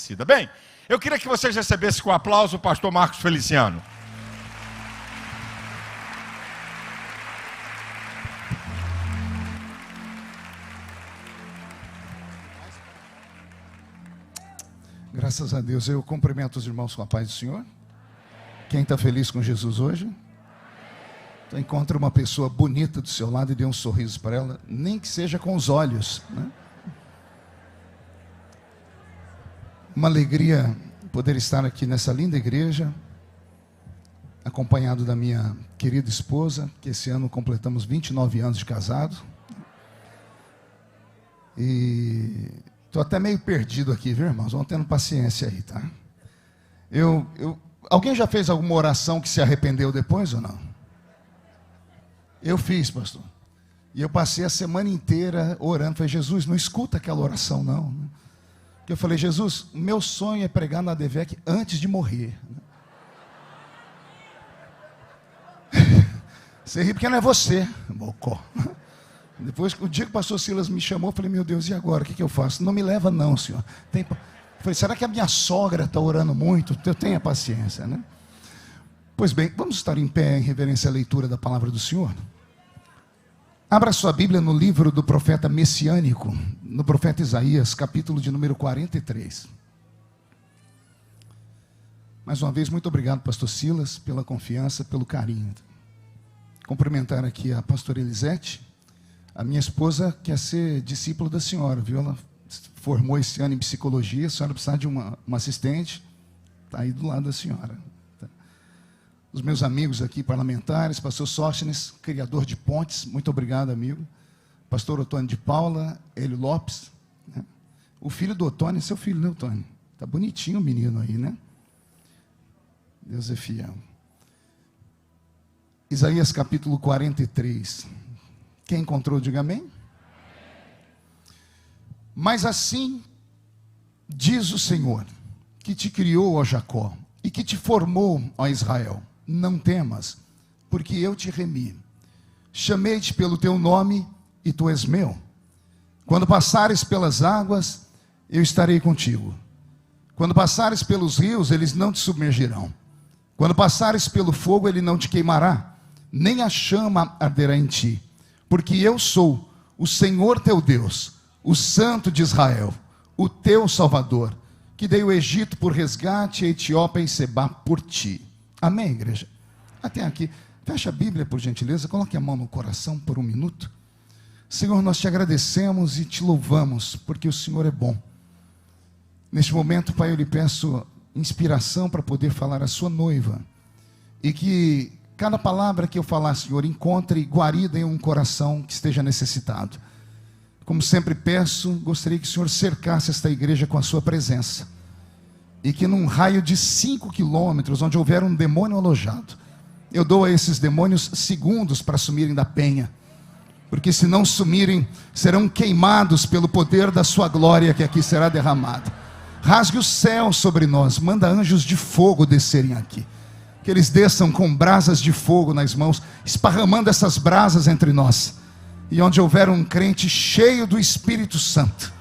Aparecida. Bem, eu queria que vocês recebessem com aplauso o pastor Marcos Feliciano. Graças a Deus, eu cumprimento os irmãos com a paz do Senhor. Quem está feliz com Jesus hoje? Então, encontra uma pessoa bonita do seu lado e dê um sorriso para ela, nem que seja com os olhos, né? Uma alegria poder estar aqui nessa linda igreja, acompanhado da minha querida esposa, que esse ano completamos 29 anos de casado. E estou até meio perdido aqui, viu, irmãos? Vão tendo paciência aí, tá? Alguém já fez alguma oração que se arrependeu depois ou não? Eu fiz, pastor. E eu passei a semana inteira orando. Falei, Jesus, não escuta aquela oração, não. Porque eu falei, Jesus, o meu sonho é pregar na ADVEC antes de morrer. Você ri porque não é você, bocó. Depois, o dia que o pastor Silas me chamou, eu falei, meu Deus, e agora? O que eu faço? Não me leva não, senhor. Eu falei, será que a minha sogra está orando muito? Eu tenho paciência, né? Pois bem, vamos estar em pé em reverência à leitura da palavra do Senhor. Abra sua Bíblia no livro do profeta messiânico, no profeta Isaías, capítulo de número 43. Mais uma vez, muito obrigado, pastor Silas, pela confiança, pelo carinho. Cumprimentar aqui a pastora Elisete. A minha esposa quer ser discípula da senhora, viu? Ela formou esse ano em psicologia, a senhora precisa de uma assistente, está aí do lado da senhora. Os meus amigos aqui parlamentares, pastor Sóstenes, criador de pontes, muito obrigado, amigo. Pastor Otônio de Paula, Hélio Lopes, né? O filho do Otônio é seu filho, né, Otônio? Está bonitinho o menino aí, né? Deus é fiel. Isaías capítulo 43. Quem encontrou, diga amém. Mas assim diz o Senhor, que te criou, ó Jacó, e que te formou, ó Israel. Não temas, porque eu te remi. Chamei-te pelo teu nome, e tu és meu. Quando passares pelas águas, eu estarei contigo. Quando passares pelos rios, eles não te submergirão. Quando passares pelo fogo, ele não te queimará, nem a chama arderá em ti. Porque eu sou o Senhor teu Deus, o Santo de Israel, o teu Salvador, que dei o Egito por resgate, a Etiópia e Sebá por ti. Amém, igreja? Até aqui. Fecha a Bíblia, por gentileza. Coloque a mão no coração por um minuto. Senhor, nós te agradecemos e te louvamos, porque o Senhor é bom. Neste momento, Pai, eu lhe peço inspiração para poder falar à sua noiva. E que cada palavra que eu falar, Senhor, encontre guarida em um coração que esteja necessitado. Como sempre peço, gostaria que o Senhor cercasse esta igreja com a sua presença. E que num raio de 5 quilômetros, onde houver um demônio alojado, eu dou a esses demônios segundos para sumirem da penha. Porque se não sumirem, serão queimados pelo poder da sua glória que aqui será derramada. Rasgue o céu sobre nós, manda anjos de fogo descerem aqui. Que eles desçam com brasas de fogo nas mãos, esparramando essas brasas entre nós. E onde houver um crente cheio do Espírito Santo,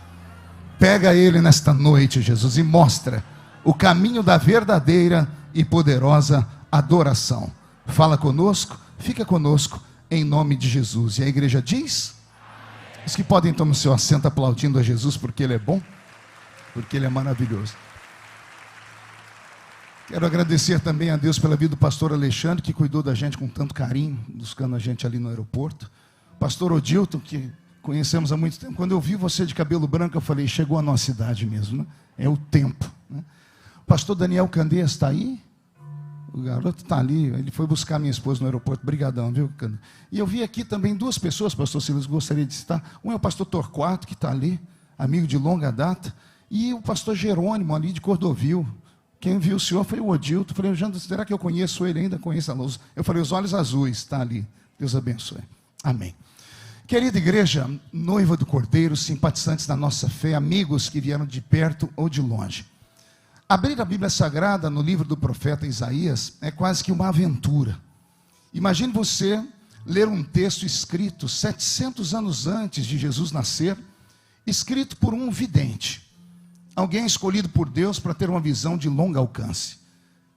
pega ele nesta noite, Jesus, e mostra o caminho da verdadeira e poderosa adoração. Fala conosco, fica conosco, em nome de Jesus. E a igreja diz? Os que podem tomar o seu assento aplaudindo a Jesus, porque Ele é bom, porque Ele é maravilhoso. Quero agradecer também a Deus pela vida do pastor Alexandre, que cuidou da gente com tanto carinho, buscando a gente ali no aeroporto. Pastor Odilton, que conhecemos há muito tempo. Quando eu vi você de cabelo branco, eu falei, chegou a nossa idade mesmo, né? É o tempo, né? Pastor Daniel Candeias está aí? O garoto está ali, ele foi buscar minha esposa no aeroporto. Brigadão, viu, Candeias? E eu vi aqui também duas pessoas, pastor Silas, gostaria de citar. Um é o pastor Torquato, que está ali, amigo de longa data. E o pastor Jerônimo, ali de Cordovil. Quem viu o senhor foi o Odilton. Eu falei, Jandro, será que eu conheço ele ainda? Conheço a luz. Eu falei, os olhos azuis, está ali. Deus abençoe. Amém. Querida igreja, noiva do Cordeiro, simpatizantes da nossa fé, amigos que vieram de perto ou de longe. Abrir a Bíblia Sagrada no livro do profeta Isaías é quase que uma aventura. Imagine você ler um texto escrito 700 anos antes de Jesus nascer, escrito por um vidente. alguém escolhido por Deus para ter uma visão de longo alcance.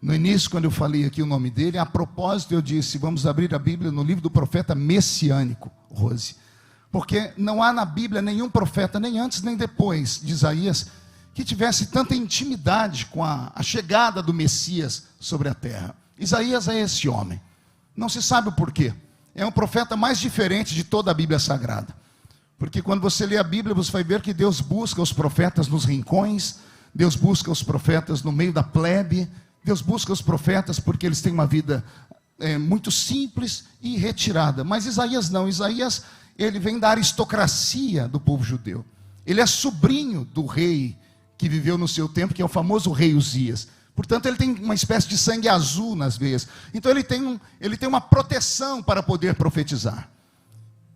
No início, quando eu falei aqui o nome dele, a propósito eu disse, vamos abrir a Bíblia no livro do profeta messiânico, Rose. Porque não há na Bíblia nenhum profeta, nem antes nem depois de Isaías, que tivesse tanta intimidade com a chegada do Messias sobre a terra. Isaías é esse homem. Não se sabe o porquê. É um profeta mais diferente de toda a Bíblia Sagrada. Porque quando você lê a Bíblia, você vai ver que Deus busca os profetas nos rincões, Deus busca os profetas no meio da plebe, Deus busca os profetas porque eles têm uma vida muito simples e retirada. Mas Isaías não. Isaías, ele vem da aristocracia do povo judeu. Ele é sobrinho do rei que viveu no seu tempo, que é o famoso rei Uzias. Portanto, ele tem uma espécie de sangue azul nas veias. Então, ele tem uma proteção para poder profetizar.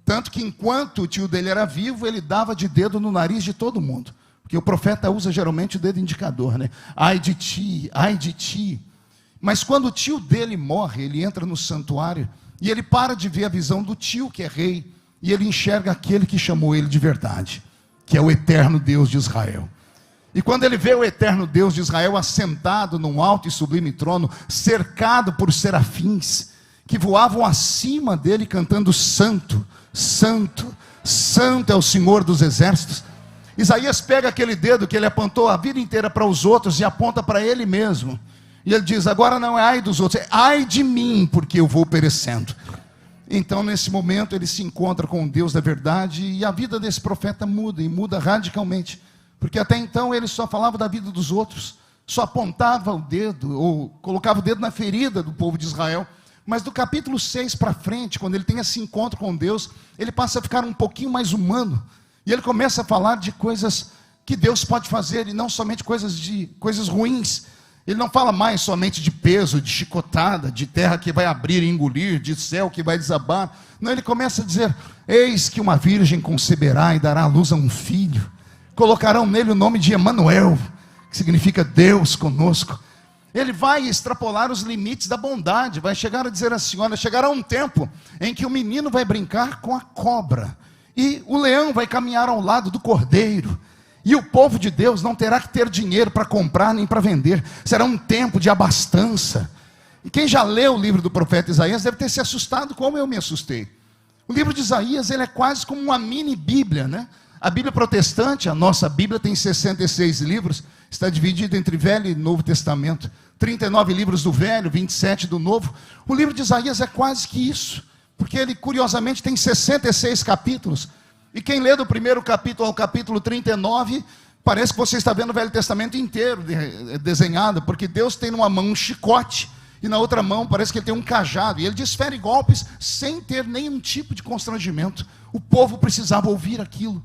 Tanto que, enquanto o tio dele era vivo, ele dava de dedo no nariz de todo mundo. Porque o profeta usa geralmente o dedo indicador, né? Ai de ti, ai de ti. Mas quando o tio dele morre, ele entra no santuário e ele para de ver a visão do tio, que é rei, e ele enxerga aquele que chamou ele de verdade, que é o eterno Deus de Israel. E quando ele vê o eterno Deus de Israel assentado num alto e sublime trono, cercado por serafins, que voavam acima dele cantando santo, santo, santo é o Senhor dos exércitos. Isaías pega aquele dedo que ele apontou a vida inteira para os outros e aponta para ele mesmo. E ele diz, agora não é ai dos outros, é ai de mim, porque eu vou perecendo. Então nesse momento ele se encontra com o Deus da verdade e a vida desse profeta muda, e muda radicalmente. Porque até então ele só falava da vida dos outros, só apontava o dedo, ou colocava o dedo na ferida do povo de Israel. Mas do capítulo 6 para frente, quando ele tem esse encontro com Deus, ele passa a ficar um pouquinho mais humano. E ele começa a falar de coisas que Deus pode fazer, e não somente coisas ruins. Ele não fala mais somente de peso, de chicotada, de terra que vai abrir e engolir, de céu que vai desabar. Não, ele começa a dizer, eis que uma virgem conceberá e dará à luz a um filho. Colocarão nele o nome de Emanuel, que significa Deus conosco. Ele vai extrapolar os limites da bondade, vai chegar a dizer assim, olha, chegará um tempo em que o menino vai brincar com a cobra, e o leão vai caminhar ao lado do cordeiro, e o povo de Deus não terá que ter dinheiro para comprar nem para vender, será um tempo de abastança. E quem já leu o livro do profeta Isaías deve ter se assustado como eu me assustei. O livro de Isaías, ele é quase como uma mini Bíblia, né? A Bíblia protestante, a nossa Bíblia, tem 66 livros, está dividida entre Velho e Novo Testamento, 39 livros do Velho, 27 do Novo. O livro de Isaías é quase que isso, porque ele curiosamente tem 66 capítulos, e quem lê do primeiro capítulo ao capítulo 39, parece que você está vendo o Velho Testamento inteiro desenhado, porque Deus tem numa mão um chicote, e na outra mão parece que ele tem um cajado, e ele desfere golpes sem ter nenhum tipo de constrangimento. O povo precisava ouvir aquilo.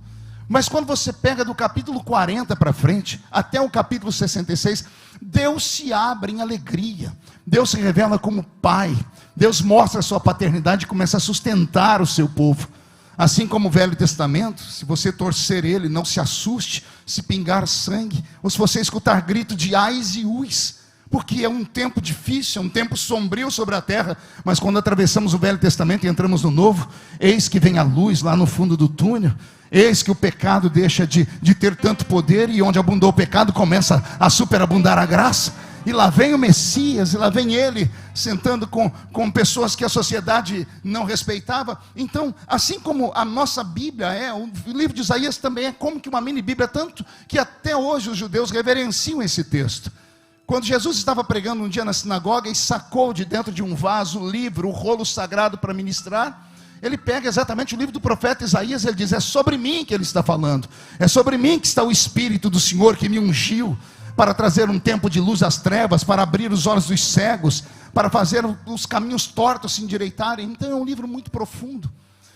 Mas quando você pega do capítulo 40 para frente, até o capítulo 66, Deus se abre em alegria, Deus se revela como Pai, Deus mostra a sua paternidade e começa a sustentar o seu povo. Assim como o Velho Testamento, se você torcer ele, não se assuste, se pingar sangue, ou se você escutar grito de ais e uis, porque é um tempo difícil, é um tempo sombrio sobre a terra, mas quando atravessamos o Velho Testamento e entramos no Novo, eis que vem a luz lá no fundo do túnel, eis que o pecado deixa de ter tanto poder, e onde abundou o pecado começa a superabundar a graça, e lá vem o Messias, e lá vem ele sentando com pessoas que a sociedade não respeitava. Então, assim como a nossa Bíblia é, o livro de Isaías também é como que uma mini Bíblia, tanto que até hoje os judeus reverenciam esse texto. Quando Jesus estava pregando um dia na sinagoga e sacou de dentro de um vaso o livro, o rolo sagrado para ministrar, ele pega exatamente o livro do profeta Isaías, ele diz, é sobre mim que ele está falando, é sobre mim que está o Espírito do Senhor que me ungiu, para trazer um tempo de luz às trevas, para abrir os olhos dos cegos, para fazer os caminhos tortos se endireitarem. Então é um livro muito profundo.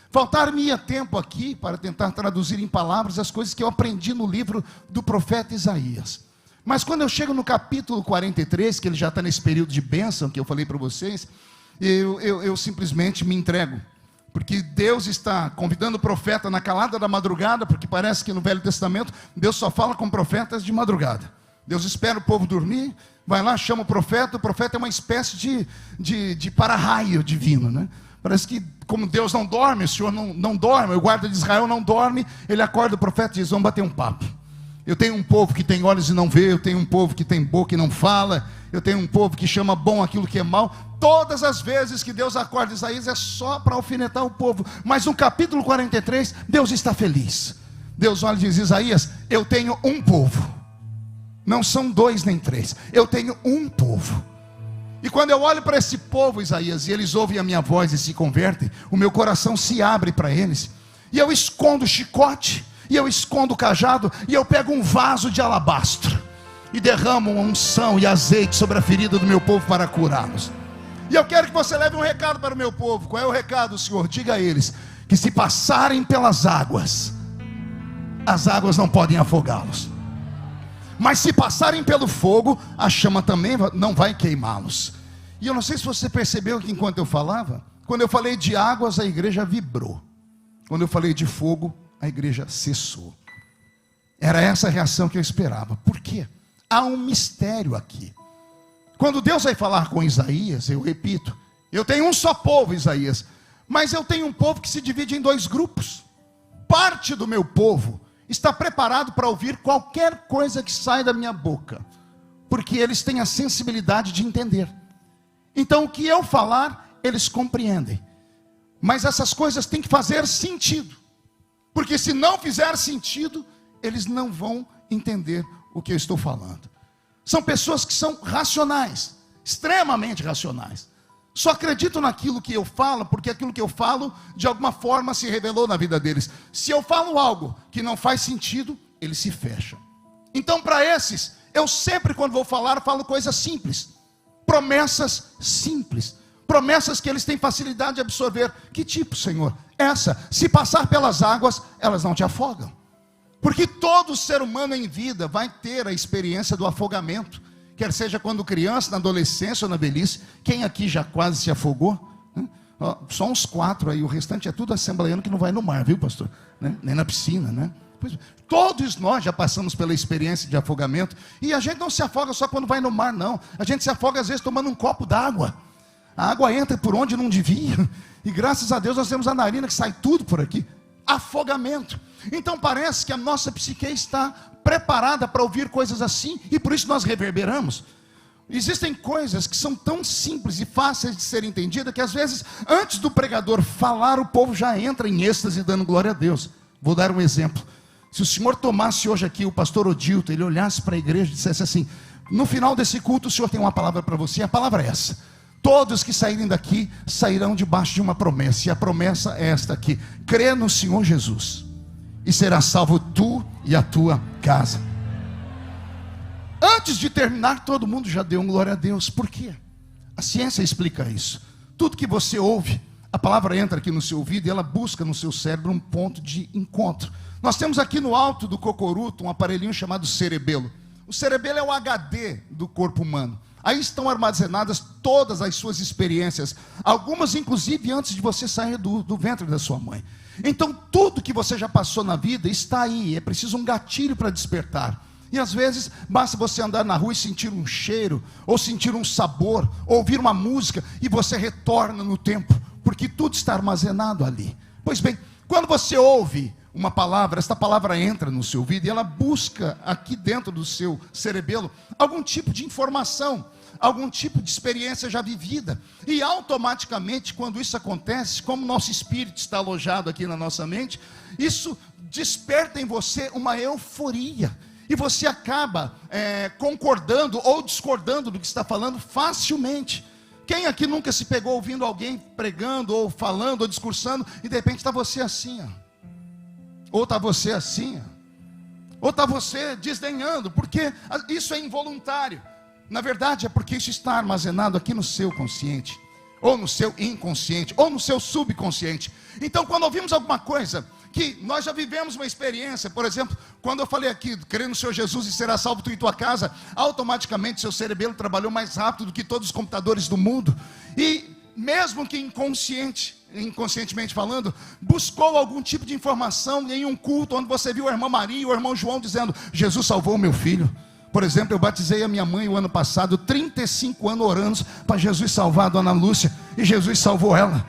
Faltar-me-ia tempo aqui para tentar traduzir em palavras as coisas que eu aprendi no livro do profeta Isaías. Mas quando eu chego no capítulo 43, que ele já está nesse período de bênção que eu falei para vocês, eu simplesmente me entrego. Porque Deus está convidando o profeta na calada da madrugada, porque parece que no Velho Testamento Deus só fala com profetas de madrugada. Deus espera o povo dormir, vai lá, chama o profeta é uma espécie de para-raio divino, né? Parece que como Deus não dorme, o Senhor não dorme, o guarda de Israel não dorme, ele acorda o profeta e diz, vamos bater um papo. Eu tenho um povo que tem olhos e não vê, eu tenho um povo que tem boca e não fala, eu tenho um povo que chama bom aquilo que é mal. Todas as vezes que Deus acorda Isaías é só para alfinetar o povo. Mas no capítulo 43, Deus está feliz. Deus olha e diz: Isaías, eu tenho um povo. Não são 2 nem 3, eu tenho um povo. E quando eu olho para esse povo, Isaías, e eles ouvem a minha voz e se convertem, o meu coração se abre para eles. E eu escondo o chicote, e eu escondo o cajado, e eu pego um vaso de alabastro e derramo uma unção e azeite sobre a ferida do meu povo para curá-los. E eu quero que você leve um recado para o meu povo. Qual é o recado, Senhor? Diga a eles que se passarem pelas águas, as águas não podem afogá-los. Mas se passarem pelo fogo, a chama também não vai queimá-los. E eu não sei se você percebeu que enquanto eu falava, quando eu falei de águas, a igreja vibrou. Quando eu falei de fogo, a igreja cessou. Era essa a reação que eu esperava. Por quê? Há um mistério aqui. Quando Deus vai falar com Isaías, eu repito, eu tenho um só povo, Isaías, mas eu tenho um povo que se divide em 2 grupos. Parte do meu povo está preparado para ouvir qualquer coisa que sai da minha boca, porque eles têm a sensibilidade de entender. Então o que eu falar, eles compreendem. Mas essas coisas têm que fazer sentido, porque se não fizer sentido, eles não vão entender o que eu estou falando. São pessoas que são racionais, extremamente racionais. Só acreditam naquilo que eu falo, porque aquilo que eu falo, de alguma forma, se revelou na vida deles. Se eu falo algo que não faz sentido, eles se fecham. Então, para esses, eu sempre, quando vou falar, falo coisas simples. Promessas simples. Promessas que eles têm facilidade de absorver. Que tipo, Senhor? Essa, se passar pelas águas, elas não te afogam. Porque todo ser humano em vida vai ter a experiência do afogamento. Quer seja quando criança, na adolescência ou na velhice. Quem aqui já quase se afogou? Só uns 4 aí, o restante é tudo assembleiano que não vai no mar, viu, pastor? Nem na piscina, né? Pois, todos nós já passamos pela experiência de afogamento. E a gente não se afoga só quando vai no mar, não. A gente se afoga às vezes tomando um copo d'água. A água entra por onde não devia. E graças a Deus nós temos a narina que sai tudo por aqui. Afogamento. Então parece que a nossa psique está preparada para ouvir coisas assim, e por isso nós reverberamos. Existem coisas que são tão simples e fáceis de ser entendidas, que às vezes, antes do pregador falar, o povo já entra em êxtase dando glória a Deus. Vou dar um exemplo. Se o senhor tomasse hoje aqui o pastor Odilton, ele olhasse para a igreja e dissesse assim: no final desse culto o senhor tem uma palavra para você, a palavra é essa: todos que saírem daqui sairão debaixo de uma promessa, e a promessa é esta aqui: crê no Senhor Jesus e será salvo tu e a tua casa. Antes de terminar, todo mundo já deu um glória a Deus. Por quê? A ciência explica isso. Tudo que você ouve, a palavra entra aqui no seu ouvido e ela busca no seu cérebro um ponto de encontro. Nós temos aqui no alto do cocoruto um aparelhinho chamado cerebelo. O cerebelo é o HD do corpo humano. Aí estão armazenadas todas as suas experiências, algumas inclusive antes de você sair do ventre da sua mãe. Então tudo que você já passou na vida está aí, é preciso um gatilho para despertar. E às vezes basta você andar na rua e sentir um cheiro, ou sentir um sabor, ou ouvir uma música, e você retorna no tempo, porque tudo está armazenado ali. Pois bem, quando você ouve uma palavra, esta palavra entra no seu ouvido e ela busca aqui dentro do seu cerebelo algum tipo de informação, algum tipo de experiência já vivida. E automaticamente, quando isso acontece, como nosso espírito está alojado aqui na nossa mente, isso desperta em você uma euforia. E você acaba concordando ou discordando do que está falando facilmente. Quem aqui nunca se pegou ouvindo alguém pregando, ou falando, ou discursando, e de repente está você assim, ó. Ou está você assim, ou está você desdenhando, porque isso é involuntário. Na verdade é porque isso está armazenado aqui no seu consciente, ou no seu inconsciente, ou no seu subconsciente. Então quando ouvimos alguma coisa, que nós já vivemos uma experiência, por exemplo, quando eu falei aqui, crê no Senhor Jesus e será salvo tu e tua casa, automaticamente seu cerebelo trabalhou mais rápido do que todos os computadores do mundo, e mesmo que inconscientemente falando, buscou algum tipo de informação em um culto, onde você viu a irmã Maria e o irmão João dizendo: Jesus salvou o meu filho. Por exemplo, eu batizei a minha mãe o ano passado, 35 anos orando para Jesus salvar a dona Lúcia, e Jesus salvou ela.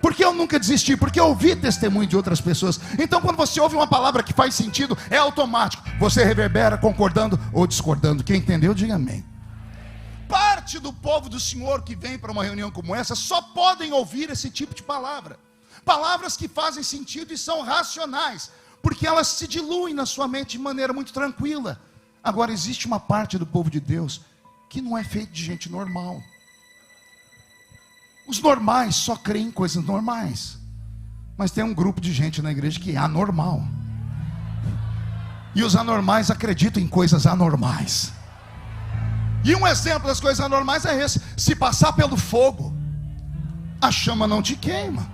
Por que eu nunca desisti? Porque eu ouvi testemunho de outras pessoas. Então quando você ouve uma palavra que faz sentido, é automático. Você reverbera concordando ou discordando. Quem entendeu, diga amém. Parte do povo do Senhor que vem para uma reunião como essa só podem ouvir esse tipo de palavra. Palavras que fazem sentido e são racionais, porque elas se diluem na sua mente de maneira muito tranquila. Agora existe uma parte do povo de Deus que não é feito de gente normal. Os normais só creem em coisas normais. Mas tem um grupo de gente na igreja que é anormal. E os anormais acreditam em coisas anormais. E um exemplo das coisas anormais é esse: se passar pelo fogo, a chama não te queima.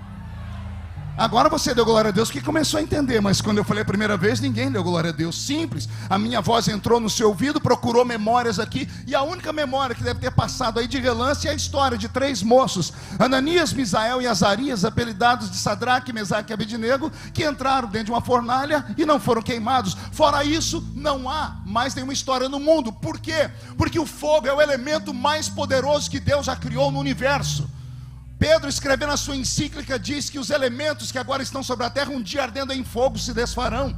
Agora você deu glória a Deus que começou a entender, mas quando eu falei a primeira vez, ninguém deu glória a Deus. Simples, a minha voz entrou no seu ouvido, procurou memórias aqui, e a única memória que deve ter passado aí de relance é a história de 3 moços, Ananias, Misael e Azarias, apelidados de Sadraque, Mesaque e Abednego, que entraram dentro de uma fornalha e não foram queimados. Fora isso, não há mais nenhuma história no mundo. Por quê? Porque o fogo é o elemento mais poderoso que Deus já criou no universo. Pedro, escrevendo a sua encíclica, diz que os elementos que agora estão sobre a terra, um dia ardendo em fogo, se desfarão.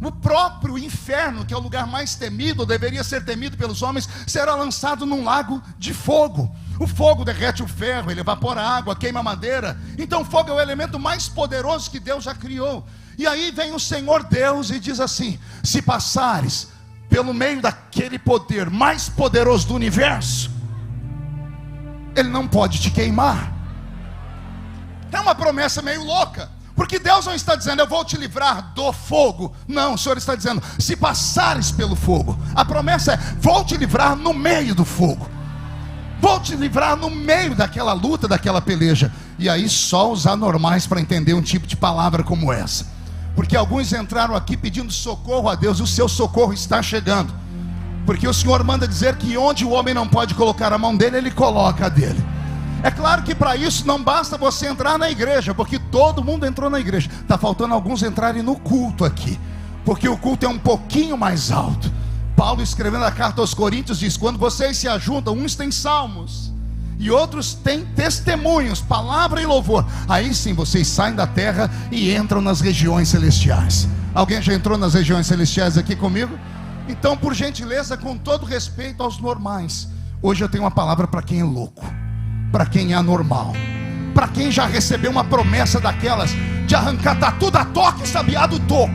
O próprio inferno, que é o lugar mais temido, ou deveria ser temido pelos homens, será lançado num lago de fogo. O fogo derrete o ferro, ele evapora a água, queima a madeira. Então o fogo é o elemento mais poderoso que Deus já criou. E aí vem o Senhor Deus e diz assim: se passares pelo meio daquele poder mais poderoso do universo, ele não pode te queimar. É uma promessa meio louca, porque Deus não está dizendo eu vou te livrar do fogo. Não, o Senhor está dizendo se passares pelo fogo. A promessa é vou te livrar no meio do fogo, vou te livrar no meio daquela luta, daquela peleja. E aí só os anormais para entender um tipo de palavra como essa, porque alguns entraram aqui pedindo socorro a Deus, e o seu socorro está chegando, porque o Senhor manda dizer que onde o homem não pode colocar a mão dele, ele coloca a dele. É claro que para isso não basta você entrar na igreja, porque todo mundo entrou na igreja. Está faltando alguns entrarem no culto aqui, porque o culto é um pouquinho mais alto. Paulo, escrevendo a carta aos Coríntios, diz: quando vocês se ajuntam, uns têm salmos e outros têm testemunhos, palavra e louvor, aí sim vocês saem da terra e entram nas regiões celestiais. Alguém já entrou nas regiões celestiais aqui comigo? Então, por gentileza, com todo respeito aos normais, hoje eu tenho uma palavra para quem é louco, para quem é anormal, para quem já recebeu uma promessa daquelas de arrancar tatu da toca e sabiá do toco,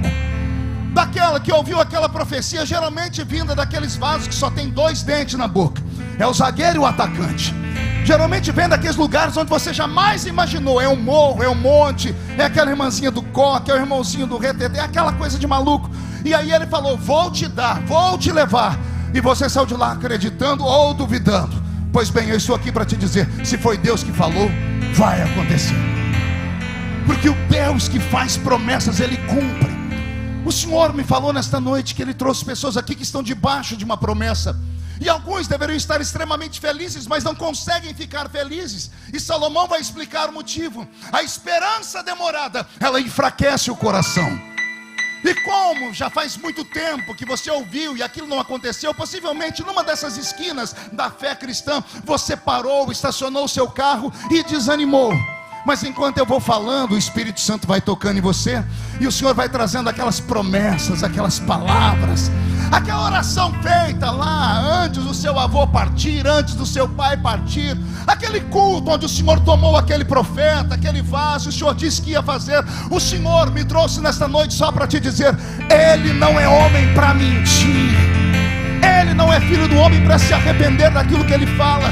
daquela que ouviu aquela profecia, geralmente vinda daqueles vasos que só tem 2 dentes na boca, é o zagueiro e o atacante. Geralmente vem daqueles lugares onde você jamais imaginou. É um morro, é um monte, é aquela irmãzinha do coque, é o irmãozinho do retetê, é aquela coisa de maluco. E aí ele falou: vou te dar, vou te levar. E você saiu de lá acreditando ou duvidando? Pois bem, eu estou aqui para te dizer: se foi Deus que falou, vai acontecer. Porque o Deus que faz promessas, Ele cumpre. O Senhor me falou nesta noite que Ele trouxe pessoas aqui que estão debaixo de uma promessa, e alguns deveriam estar extremamente felizes, mas não conseguem ficar felizes. E Salomão vai explicar o motivo. A esperança demorada, ela enfraquece o coração. E como já faz muito tempo que você ouviu e aquilo não aconteceu, possivelmente numa dessas esquinas da fé cristã, você parou, estacionou o seu carro e desanimou. Mas enquanto eu vou falando, o Espírito Santo vai tocando em você, e o Senhor vai trazendo aquelas promessas, aquelas palavras, aquela oração feita lá antes do seu avô partir, antes do seu pai partir, aquele culto onde o Senhor tomou aquele profeta, aquele vaso, o Senhor disse que ia fazer. O Senhor me trouxe nesta noite só para te dizer: Ele não é homem para mentir, Ele não é filho do homem para se arrepender daquilo que Ele fala.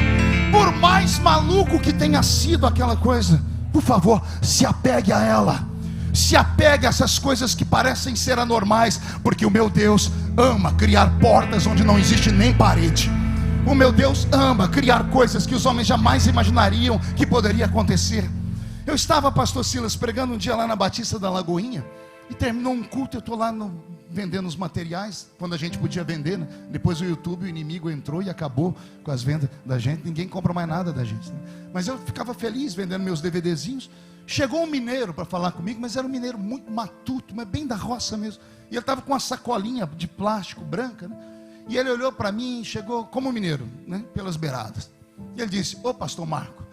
Por mais maluco que tenha sido aquela coisa, por favor, se apegue a ela. Se apegue a essas coisas que parecem ser anormais, porque o meu Deus ama criar portas onde não existe nem parede. O meu Deus ama criar coisas que os homens jamais imaginariam que poderia acontecer. Eu estava, pastor Silas, pregando um dia lá na Batista da Lagoinha, e terminou um culto, eu estou lá vendendo os materiais, quando a gente podia vender, né? Depois o YouTube, o inimigo entrou e acabou com as vendas da gente, ninguém compra mais nada da gente, né? Mas eu ficava feliz vendendo meus DVDzinhos. Chegou um mineiro para falar comigo, mas era um mineiro muito matuto, mas bem da roça mesmo, e ele estava com uma sacolinha de plástico branca, né? E ele olhou para mim e chegou como mineiro, né? Pelas beiradas, e ele disse: ô pastor Marco,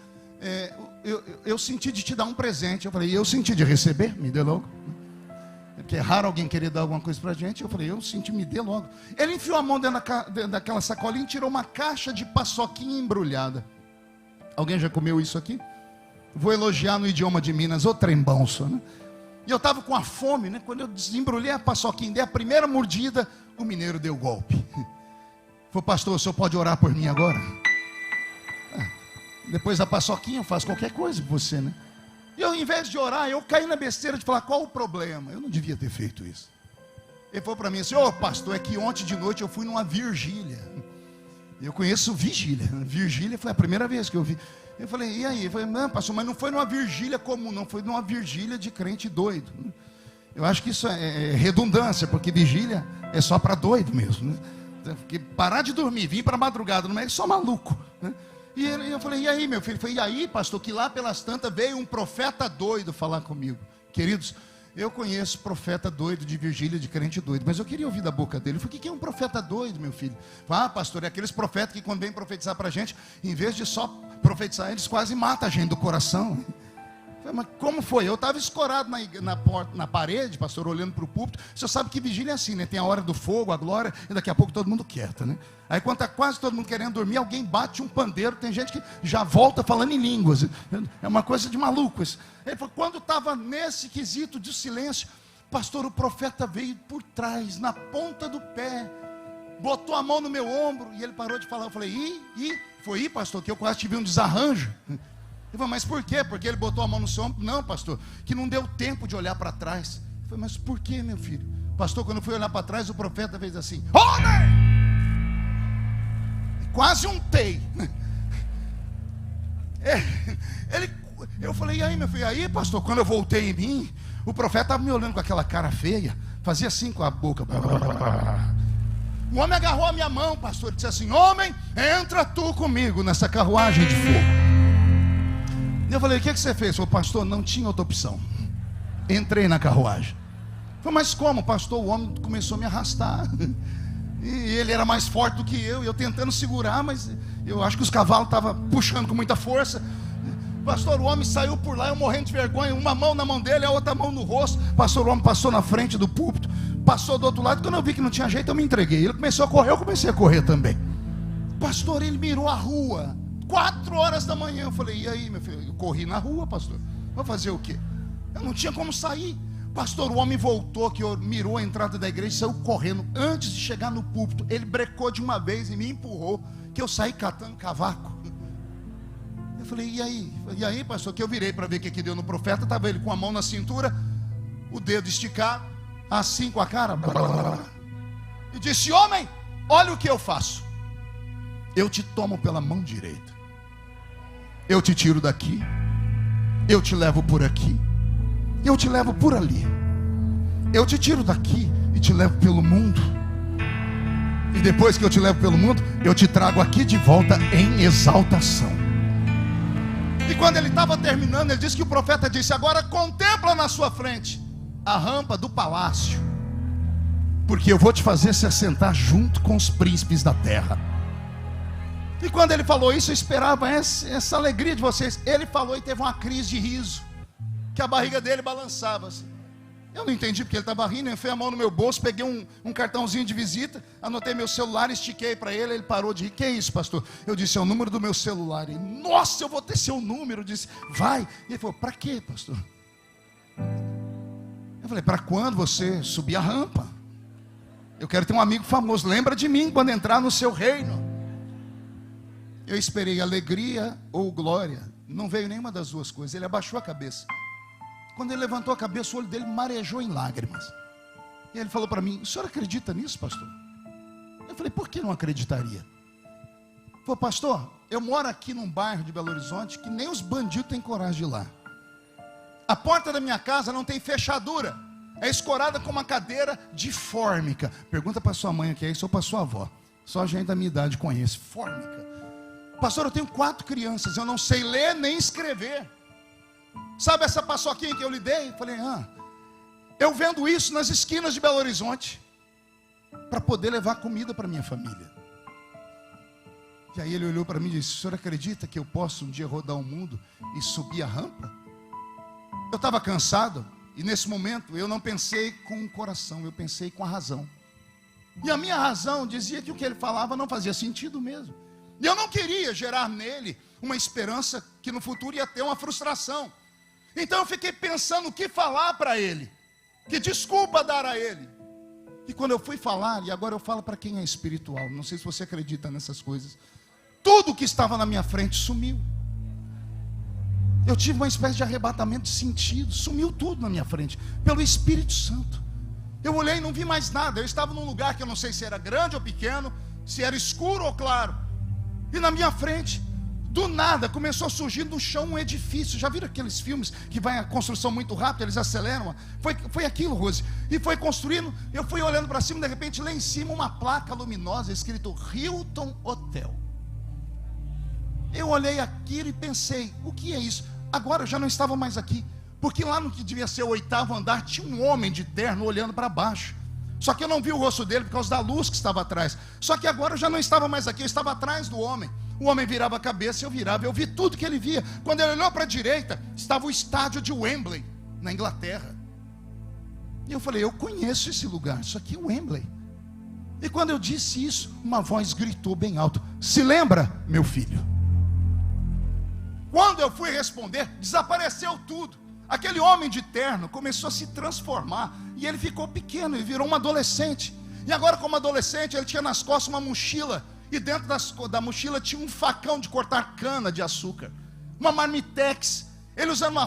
eu senti de te dar um presente. Eu falei, eu senti de receber, me dê logo. Porque é raro alguém querer dar alguma coisa pra gente. Eu falei, eu senti, me dê logo. Ele enfiou a mão dentro daquela sacolinha e tirou uma caixa de paçoquinha embrulhada. Alguém já comeu isso aqui? Vou elogiar no idioma de Minas, ô trembãoço, né? E eu estava com a fome, né? Quando eu desembrulhei a paçoquinha, dei a primeira mordida, o mineiro deu golpe. Falei, pastor, o senhor pode orar por mim agora? Depois da paçoquinha eu faço qualquer coisa por você, né? E eu, ao invés de orar, eu caí na besteira de falar, qual o problema? Eu não devia ter feito isso. Ele falou para mim assim, ô pastor, é que ontem de noite eu fui numa vigília. Eu conheço vigília. Vigília foi a primeira vez que eu vi. Eu falei, e aí? Eu falei, não, pastor, mas não foi numa vigília comum, não. Foi numa vigília de crente doido. Eu acho que isso é redundância, porque vigília é só para doido mesmo, né? Porque parar de dormir, vir para a madrugada, não é só maluco, né? E eu falei, e aí, meu filho? Ele falou, e aí, pastor, que lá pelas tantas veio um profeta doido falar comigo. Queridos, eu conheço profeta doido de vigília, de crente doido, mas eu queria ouvir da boca dele. Eu falei, o que é um profeta doido, meu filho? Ah, pastor, é aqueles profetas que quando vêm profetizar para a gente, em vez de só profetizar, eles quase matam a gente do coração. Eu falei, mas como foi? Eu estava escorado na parede, pastor, olhando para o púlpito. Você sabe que vigília é assim, né? Tem a hora do fogo, a glória, e daqui a pouco todo mundo quieto, né? Aí quando está quase todo mundo querendo dormir, alguém bate um pandeiro, tem gente que já volta falando em línguas. É uma coisa de maluco isso. Ele falou, quando estava nesse quesito de silêncio, pastor, o profeta veio por trás, na ponta do pé, botou a mão no meu ombro, e ele parou de falar. Eu falei, foi pastor, que eu quase tive um desarranjo. Ele falou, mas por quê? Porque ele botou a mão no seu ombro? Não, pastor, que não deu tempo de olhar para trás. Eu falei, mas por quê, meu filho? Pastor, quando eu fui olhar para trás, o profeta fez assim, homem! Quase um tei. Eu falei, e aí, meu filho? E aí, pastor, quando eu voltei em mim, o profeta estava me olhando com aquela cara feia, fazia assim com a boca. O homem agarrou a minha mão, pastor, e disse assim, homem, entra tu comigo nessa carruagem de fogo. E eu falei, o que você fez? Ele falou, pastor, não tinha outra opção. Entrei na carruagem. Eu falei, mas como, pastor? O homem começou a me arrastar. E ele era mais forte do que eu tentando segurar, mas eu acho que os cavalos estavam puxando com muita força. Pastor, o homem saiu por lá, eu morrendo de vergonha, uma mão na mão dele, a outra mão no rosto. Pastor, o homem passou na frente do púlpito, passou do outro lado. Quando eu vi que não tinha jeito, eu me entreguei. Ele começou a correr, eu comecei a correr também. Pastor, ele mirou a rua, 4 horas da manhã. Eu falei, e aí, meu filho? Eu corri na rua, pastor. Vou fazer o quê? Eu não tinha como sair. Pastor, o homem voltou, que mirou a entrada da igreja e saiu correndo. Antes de chegar no púlpito, ele brecou de uma vez e me empurrou, que eu saí catando cavaco. Eu falei, e aí? E aí, pastor? Que eu virei para ver o que deu no profeta. Estava ele com a mão na cintura, o dedo esticado, assim com a cara. E disse, homem, olha o que eu faço. Eu te tomo pela mão direita, eu te tiro daqui, eu te levo por aqui, eu te levo por ali, eu te tiro daqui e te levo pelo mundo. E depois que eu te levo pelo mundo, eu te trago aqui de volta em exaltação. E quando ele estava terminando, ele disse que o profeta disse, agora contempla na sua frente a rampa do palácio, porque eu vou te fazer se assentar junto com os príncipes da terra. E quando ele falou isso, eu esperava essa alegria de vocês. Ele falou e teve uma crise de riso, que a barriga dele balançava assim. Eu não entendi porque ele estava rindo. Eu enfiei a mão no meu bolso, peguei um cartãozinho de visita, anotei meu celular, estiquei para ele. Ele parou de rir. Que é isso, pastor? Eu disse, é o número do meu celular. Ele, nossa, eu vou ter seu número. Eu disse, vai. E ele falou, para quê, pastor? Eu falei, para quando você subir a rampa? Eu quero ter um amigo famoso. Lembra de mim quando entrar no seu reino. Eu esperei alegria ou glória. Não veio nenhuma das duas coisas. Ele abaixou a cabeça. Quando ele levantou a cabeça, o olho dele marejou em lágrimas. E ele falou para mim, o senhor acredita nisso, pastor? Eu falei, por que não acreditaria? Ele falou, pastor, eu moro aqui num bairro de Belo Horizonte que nem os bandidos têm coragem de ir lá. A porta da minha casa não tem fechadura. É escorada com uma cadeira de fórmica. Pergunta para sua mãe o que é isso ou para sua avó. Só a gente da minha idade conhece. Fórmica. Pastor, eu tenho 4 crianças, eu não sei ler nem escrever. Sabe essa paçoquinha que eu lhe dei? Eu falei, eu vendo isso nas esquinas de Belo Horizonte, para poder levar comida para minha família. E aí ele olhou para mim e disse: o senhor acredita que eu posso um dia rodar o mundo e subir a rampa? Eu estava cansado e nesse momento eu não pensei com o coração, eu pensei com a razão. E a minha razão dizia que o que ele falava não fazia sentido mesmo. E eu não queria gerar nele uma esperança que no futuro ia ter uma frustração. Então eu fiquei pensando o que falar para ele, que desculpa dar a ele. E quando eu fui falar, e agora eu falo para quem é espiritual, não sei se você acredita nessas coisas, tudo que estava na minha frente sumiu. Eu tive uma espécie de arrebatamento de sentido, sumiu tudo na minha frente, pelo Espírito Santo. Eu olhei e não vi mais nada. Eu estava num lugar que eu não sei se era grande ou pequeno, se era escuro ou claro. E na minha frente, do nada, começou a surgir no chão um edifício. Já viram aqueles filmes que vai a construção muito rápida, eles aceleram? Foi aquilo, Rose. E foi construindo, eu fui olhando para cima, de repente lá em cima uma placa luminosa escrito Hilton Hotel. Eu olhei aquilo e pensei, o que é isso? Agora eu já não estava mais aqui, porque lá no que devia ser o 8º andar tinha um homem de terno olhando para baixo. Só que eu não vi o rosto dele por causa da luz que estava atrás. Só que agora eu já não estava mais aqui, eu estava atrás do homem. O homem virava a cabeça, eu virava, eu vi tudo que ele via. Quando ele olhou para a direita, estava o estádio de Wembley, na Inglaterra. E eu falei, eu conheço esse lugar, isso aqui é Wembley. E quando eu disse isso, uma voz gritou bem alto: se lembra, meu filho? Quando eu fui responder, desapareceu tudo. Aquele homem de terno começou a se transformar. E ele ficou pequeno, ele virou um adolescente. E agora, como adolescente, ele tinha nas costas uma mochila. E dentro da mochila tinha um facão de cortar cana de açúcar, uma marmitex. Ele usando uma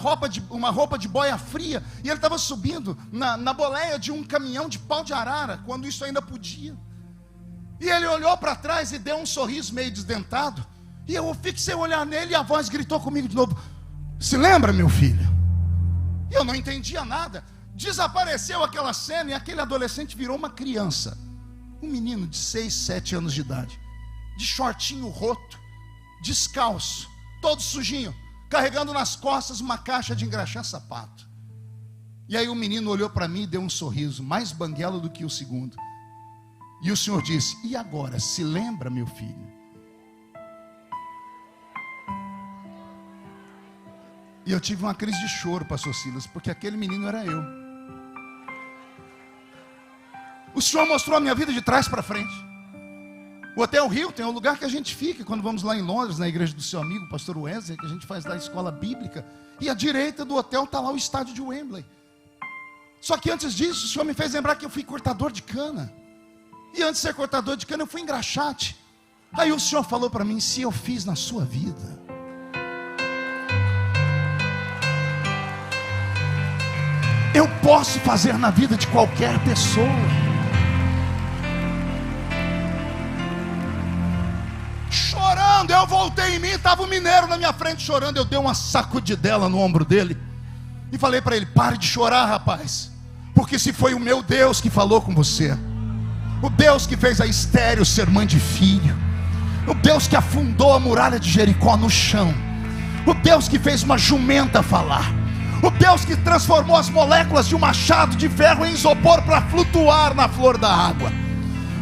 roupa de boia fria. E ele estava subindo na boleia de um caminhão de pau de arara, quando isso ainda podia. E ele olhou para trás e deu um sorriso meio desdentado. E eu fixei o olhar nele e a voz gritou comigo de novo: se lembra, meu filho? E eu não entendia nada. Desapareceu aquela cena e aquele adolescente virou uma criança. Um menino de 6, 7 anos de idade, de shortinho roto, descalço, todo sujinho, carregando nas costas uma caixa de engraxar sapato. E aí o menino olhou para mim e deu um sorriso, mais banguelo do que o segundo. E o Senhor disse: e agora, se lembra, meu filho? E eu tive uma crise de choro, pastor Silas, porque aquele menino era eu. O Senhor mostrou a minha vida de trás para frente. O Hotel Hilton é o lugar que a gente fica quando vamos lá em Londres, na igreja do seu amigo, pastor Wesley, que a gente faz lá a escola bíblica. E à direita do hotel está lá o estádio de Wembley. Só que antes disso, o Senhor me fez lembrar que eu fui cortador de cana. E antes de ser cortador de cana, eu fui engraxate. Aí o Senhor falou para mim: se eu fiz na sua vida, eu posso fazer na vida de qualquer pessoa. Chorando, eu voltei em mim, estava um mineiro na minha frente chorando. Eu dei uma sacudidela no ombro dele e falei para ele: pare de chorar, rapaz, porque se foi o meu Deus que falou com você, o Deus que fez a estéril ser mãe de filho, o Deus que afundou a muralha de Jericó no chão, o Deus que fez uma jumenta falar, o Deus que transformou as moléculas de um machado de ferro em isopor para flutuar na flor da água,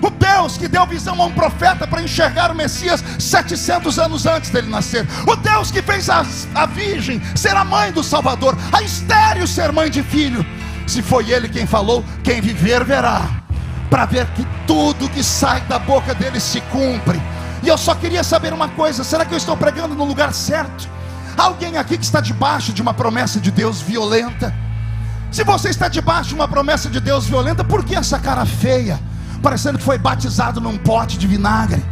o Deus que deu visão a um profeta para enxergar o Messias 700 anos antes dele nascer, o Deus que fez a virgem ser a mãe do Salvador, a estéril ser mãe de filho. Se foi ele quem falou, quem viver verá, para ver que tudo que sai da boca dele se cumpre. E eu só queria saber uma coisa: será que eu estou pregando no lugar certo? Alguém aqui que está debaixo de uma promessa de Deus violenta? Se você está debaixo de uma promessa de Deus violenta, por que essa cara feia, parecendo que foi batizado num pote de vinagre?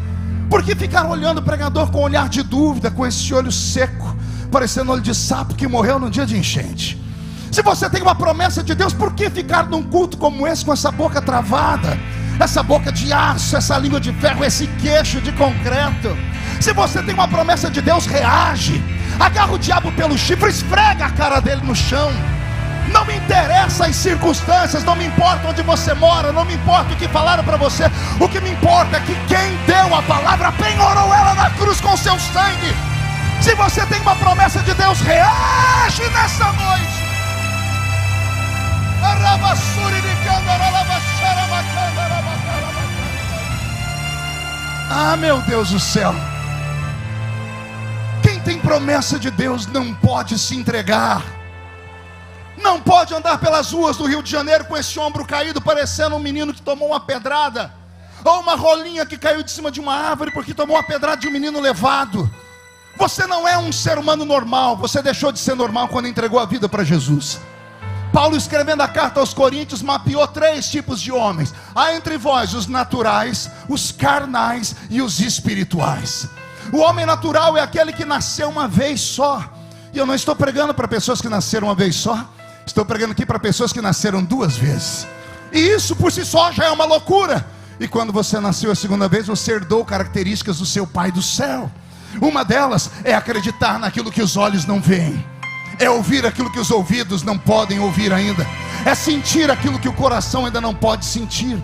Por que ficar olhando o pregador com um olhar de dúvida, com esse olho seco, parecendo olho de sapo que morreu num dia de enchente? Se você tem uma promessa de Deus, por que ficar num culto como esse com essa boca travada, essa boca de aço, essa língua de ferro, esse queixo de concreto? Se você tem uma promessa de Deus, reage, agarra o diabo pelo chifre, esfrega a cara dele no chão. Não me interessa as circunstâncias, não me importa onde você mora, não me importa o que falaram para você. O que me importa é que quem deu a palavra penhorou ela na cruz com seu sangue. Se você tem uma promessa de Deus, reage nessa noite. Ah, meu Deus do céu, Quem tem promessa de Deus não pode se entregar. Não pode andar pelas ruas do Rio de Janeiro com esse ombro caído, parecendo um menino que tomou uma pedrada, ou uma rolinha que caiu de cima de uma árvore porque tomou uma pedrada de um menino levado. Você não é um ser humano normal. Você deixou de ser normal quando entregou a vida para Jesus. Paulo, escrevendo a carta aos Coríntios, mapeou 3 tipos de homens: há entre vós os naturais, os carnais e os espirituais. O homem natural é aquele que nasceu uma vez só. E eu não estou pregando para pessoas que nasceram uma vez só. Estou pregando aqui para pessoas que nasceram 2 vezes. E isso por si só já é uma loucura. E quando você nasceu a segunda vez, você herdou características do seu Pai do céu. Uma delas é acreditar naquilo que os olhos não veem, é ouvir aquilo que os ouvidos não podem ouvir ainda, é sentir aquilo que o coração ainda não pode sentir.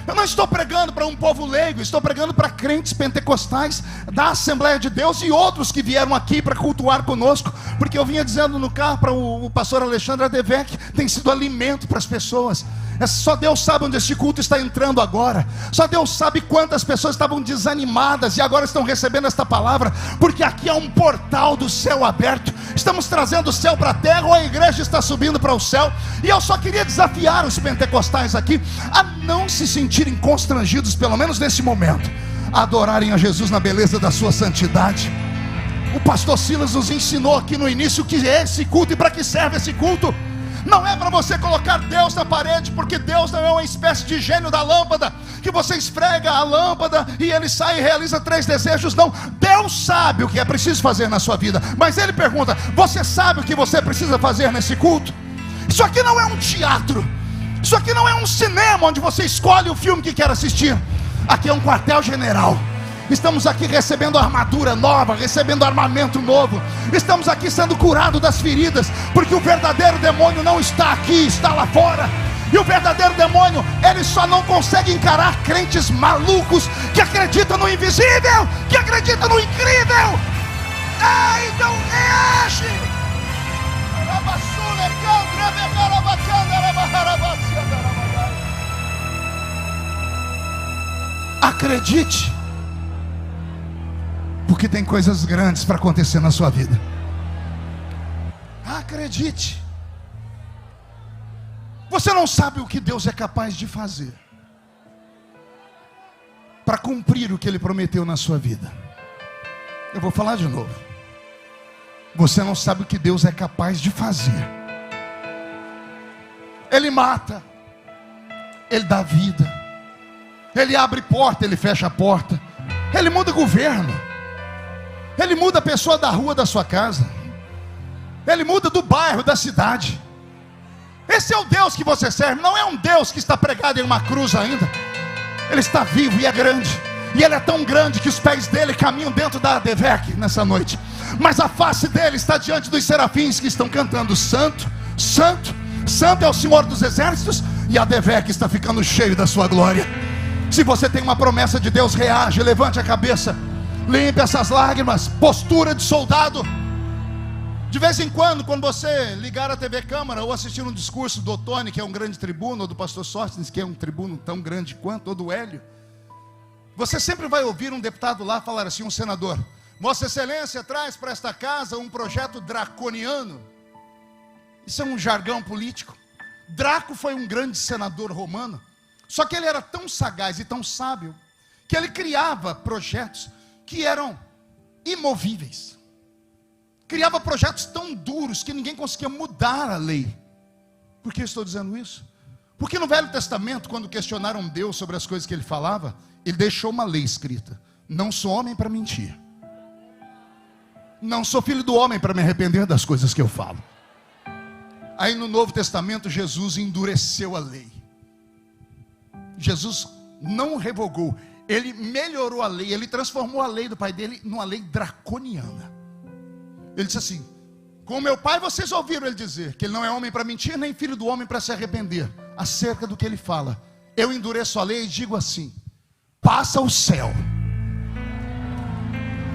Eu não estou pregando para um povo leigo, estou pregando para crentes pentecostais da Assembleia de Deus e outros que vieram aqui para cultuar conosco, porque eu vinha dizendo no carro para o pastor Alexandre Adevec, tem sido alimento para as pessoas. Só Deus sabe onde esse culto está entrando agora. Só Deus sabe quantas pessoas estavam desanimadas e agora estão recebendo esta palavra, porque aqui é um portal do céu aberto. Estamos trazendo o céu para a terra, ou a igreja está subindo para o céu. E eu só queria desafiar os pentecostais aqui a não se sentirem constrangidos, pelo menos nesse momento, a adorarem a Jesus na beleza da sua santidade. O pastor Silas nos ensinou aqui no início o que é esse culto e para que serve esse culto. Não é para você colocar Deus na parede, porque Deus não é uma espécie de gênio da lâmpada, que você esfrega a lâmpada e ele sai e realiza 3 desejos. Não, Deus sabe o que é preciso fazer na sua vida, mas Ele pergunta: você sabe o que você precisa fazer nesse culto? Isso aqui não é um teatro, isso aqui não é um cinema onde você escolhe o filme que quer assistir. Aqui é um quartel-general. Estamos aqui recebendo armadura nova, recebendo armamento novo. Estamos aqui sendo curados das feridas, porque o verdadeiro demônio não está aqui, está lá fora. E o verdadeiro demônio, ele só não consegue encarar crentes malucos que acreditam no invisível, que acreditam no incrível. Então reage. Acredite, porque tem coisas grandes para acontecer na sua vida. Acredite. Você não sabe o que Deus é capaz de fazer para cumprir o que Ele prometeu na sua vida. Eu vou falar de novo. Você não sabe o que Deus é capaz de fazer. Ele mata, Ele dá vida, Ele abre porta, Ele fecha a porta, Ele muda governo, Ele muda a pessoa da rua da sua casa, Ele muda do bairro, da cidade. Esse é o Deus que você serve. Não é um Deus que está pregado em uma cruz ainda. Ele está vivo e é grande. E Ele é tão grande que os pés dele caminham dentro da Adevec nessa noite. Mas a face dele está diante dos serafins que estão cantando: Santo, Santo, Santo é o Senhor dos exércitos. E a Adevec está ficando cheio da sua glória. Se você tem uma promessa de Deus, reage, levante a cabeça, limpe essas lágrimas, postura de soldado. De vez em quando você ligar a TV Câmara ou assistir um discurso do Otônio, que é um grande tribuno, ou do pastor Sóstenes, que é um tribuno tão grande quanto, ou do Hélio, você sempre vai ouvir um deputado lá falar assim, um senador: Vossa Excelência traz para esta casa um projeto draconiano. Isso é um jargão político. Draco foi um grande senador romano, só que ele era tão sagaz e tão sábio, que ele criava projetos que eram imovíveis. Criava projetos tão duros que ninguém conseguia mudar a lei. Por que eu estou dizendo isso? Porque no Velho Testamento, quando questionaram Deus sobre as coisas que Ele falava, Ele deixou uma lei escrita: não sou homem para mentir, não sou filho do homem para me arrepender das coisas que eu falo. Aí no Novo Testamento, Jesus endureceu a lei. Jesus não revogou, Ele melhorou a lei. Ele transformou a lei do pai dele numa lei draconiana. Ele disse assim: com meu pai vocês ouviram ele dizer que ele não é homem para mentir, nem filho do homem para se arrepender acerca do que ele fala. Eu endureço a lei e digo assim: passa o céu,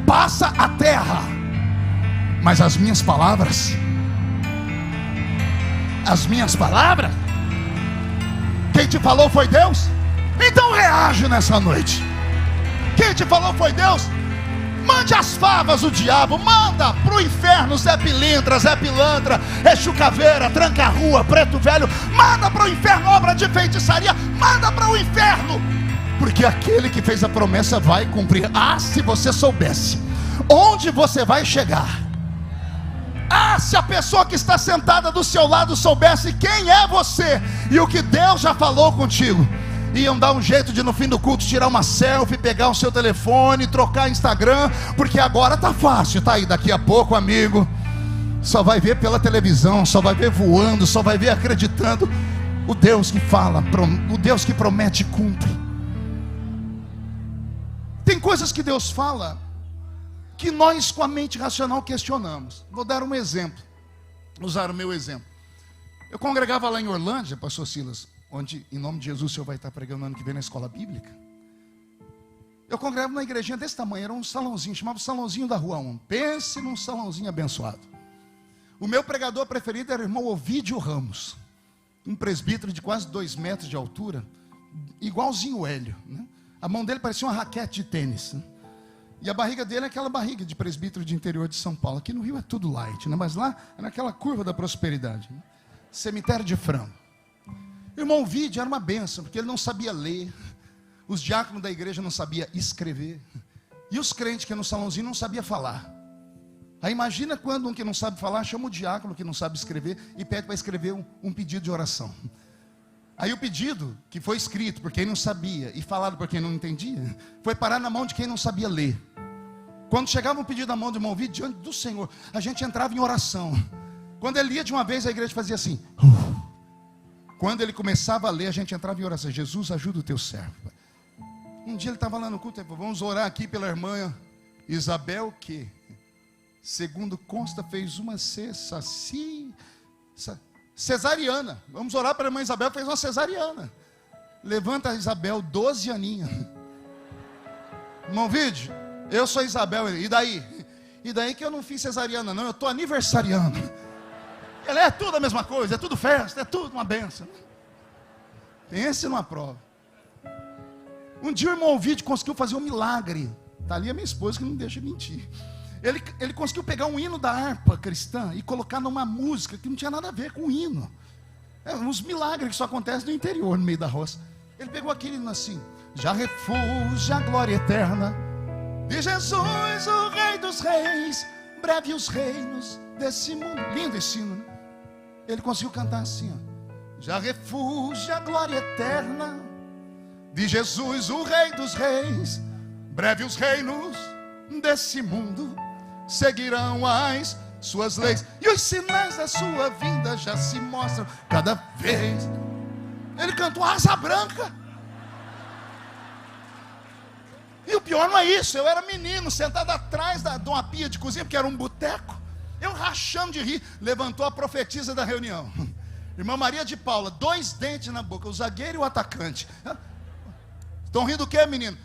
passa a terra, mas as minhas palavras, quem te falou foi Deus? Então reage nessa noite. Quem te falou foi Deus? Mande mete as favas o diabo, manda pro inferno Zé Pilintra, Zé Pilantra, Exu Caveira, Tranca-Rua, Preto Velho, manda pro inferno obra de feitiçaria, manda para o inferno, porque aquele que fez a promessa vai cumprir. Ah, se você soubesse onde você vai chegar. Ah, se a pessoa que está sentada do seu lado soubesse quem é você e o que Deus já falou contigo, iam dar um jeito de no fim do culto tirar uma selfie, pegar o seu telefone, trocar Instagram, porque agora tá fácil, tá aí, daqui a pouco, amigo, só vai ver pela televisão, só vai ver voando, só vai ver acreditando. O Deus que fala, o Deus que promete, cumpre. Tem coisas que Deus fala que nós com a mente racional questionamos. Vou dar um exemplo, usar o meu exemplo. Eu congregava lá em Orlândia, pastor Silas, onde em nome de Jesus o senhor vai estar pregando ano que vem na escola bíblica. Eu congregava numa igrejinha desse tamanho, era um salãozinho, chamava Salãozinho da Rua 1. Pense num salãozinho abençoado. O meu pregador preferido era o irmão Ovídio Ramos, um presbítero de quase 2 metros de altura, igualzinho o Hélio, né? A mão dele parecia uma raquete de tênis, né? E a barriga dele é aquela barriga de presbítero de interior de São Paulo. Aqui no Rio é tudo light, né? Mas lá é naquela curva da prosperidade, né? Cemitério de frango. O irmão Ovídio era uma bênção, porque ele não sabia ler. Os diáconos da igreja não sabiam escrever. E os crentes que no salãozinho não sabiam falar. Aí imagina quando um que não sabe falar chama o diácono que não sabe escrever e pede para escrever um pedido de oração. Aí o pedido, que foi escrito por quem não sabia e falado por quem não entendia, foi parar na mão de quem não sabia ler. Quando chegava um pedido na mão do irmão Ovídio, diante do Senhor, a gente entrava em oração. Quando ele lia de uma vez, a igreja fazia assim. Quando ele começava a ler, a gente entrava em oração. Jesus, ajuda o teu servo. Um dia ele estava lá no culto, ele falou, vamos orar aqui pela irmã Isabel, que, segundo consta, fez uma cesariana. Vamos orar para a irmã Isabel, fez uma cesariana. Levanta a Isabel, 12 aninhos. Irmão Vídeo, eu sou Isabel, e daí? E daí que eu não fiz cesariana não, eu estou aniversariando. Ela é tudo a mesma coisa, é tudo festa, é tudo uma benção. Pense numa prova. Um dia o irmão Ovídio conseguiu fazer um milagre. Está ali a minha esposa que não deixa mentir. Ele conseguiu pegar um hino da harpa cristã e colocar numa música que não tinha nada a ver com o hino. Uns milagres que só acontecem no interior, no meio da roça. Ele pegou aquele hino assim: já refúgio a glória eterna de Jesus, o Rei dos Reis, breve os reinos desse mundo. Lindo esse hino, né? Ele conseguiu cantar assim, ó: já refúgio a glória eterna de Jesus, o Rei dos Reis, breve os reinos desse mundo seguirão as suas leis, e os sinais da sua vinda já se mostram cada vez. Ele cantou Asa Branca. E o pior não é isso, eu era menino, sentado atrás de uma pia de cozinha, porque era um boteco, eu rachando de rir. Levantou a profetisa da reunião, irmã Maria de Paula, 2 dentes na boca, o zagueiro e o atacante. Estão rindo do que, menino?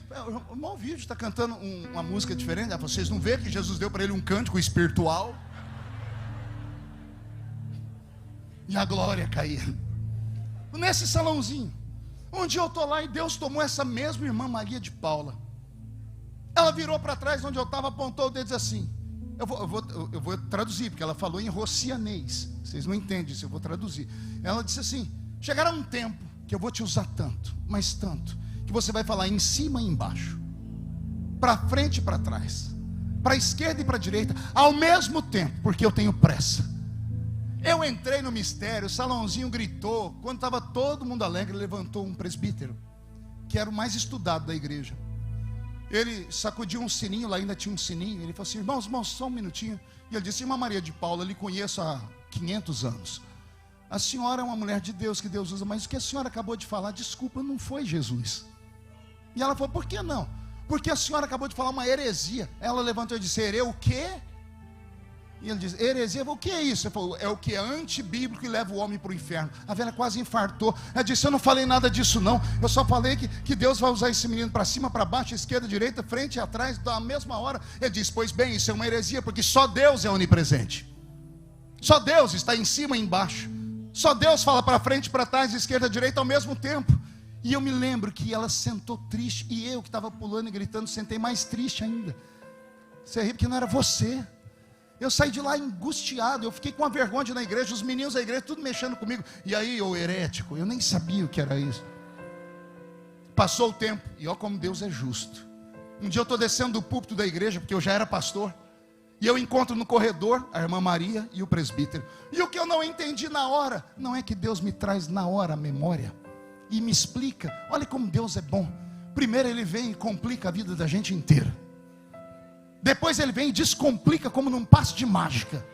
O irmão Vídeo está cantando uma música diferente. Vocês não veem que Jesus deu para ele um cântico espiritual? E a glória caía nesse salãozinho. Um dia eu estou lá e Deus tomou essa mesma irmã Maria de Paula. Ela virou para trás onde eu estava, apontou o dedo e disse assim: eu vou traduzir, porque ela falou em rocianês. Vocês não entendem isso, eu vou traduzir. Ela disse assim: chegará um tempo que eu vou te usar tanto, mas tanto, que você vai falar em cima e embaixo, para frente e para trás, para a esquerda e para a direita, ao mesmo tempo, porque eu tenho pressa. Eu entrei no mistério, o salãozinho gritou. Quando estava todo mundo alegre, levantou um presbítero, que era o mais estudado da igreja. Ele sacudiu um sininho, lá ainda tinha um sininho. Ele falou assim: irmãos, só um minutinho. E ele disse: irmã Maria de Paula, eu lhe conheço há 500 anos. A senhora é uma mulher de Deus, que Deus usa, mas o que a senhora acabou de falar, desculpa, não foi Jesus. E ela falou: por que não? Porque a senhora acabou de falar uma heresia. Ela levantou e disse: o quê? E ele disse: heresia, o que é isso? Ele falou: é o que é antibíblico e leva o homem para o inferno. A velha quase infartou. Ela disse: eu não falei nada disso não. Eu só falei que Deus vai usar esse menino para cima, para baixo, esquerda, direita, frente e atrás, da mesma hora. Ele disse: pois bem, isso é uma heresia, porque só Deus é onipresente. Só Deus está em cima e embaixo. Só Deus fala para frente, para trás, esquerda, direita ao mesmo tempo. E eu me lembro que ela sentou triste, e eu que estava pulando e gritando, sentei mais triste ainda. Você ri porque não era você. Eu saí de lá angustiado, eu fiquei com uma vergonha de ir na igreja, os meninos da igreja, tudo mexendo comigo. E aí, ô herético, eu nem sabia o que era isso. Passou o tempo, e ó como Deus é justo. Um dia eu estou descendo do púlpito da igreja, porque eu já era pastor, e eu encontro no corredor a irmã Maria e o presbítero. E o que eu não entendi na hora, não é que Deus me traz na hora a memória, e me explica, olha como Deus é bom. Primeiro Ele vem e complica a vida da gente inteira. Depois Ele vem e descomplica como num passe de mágica.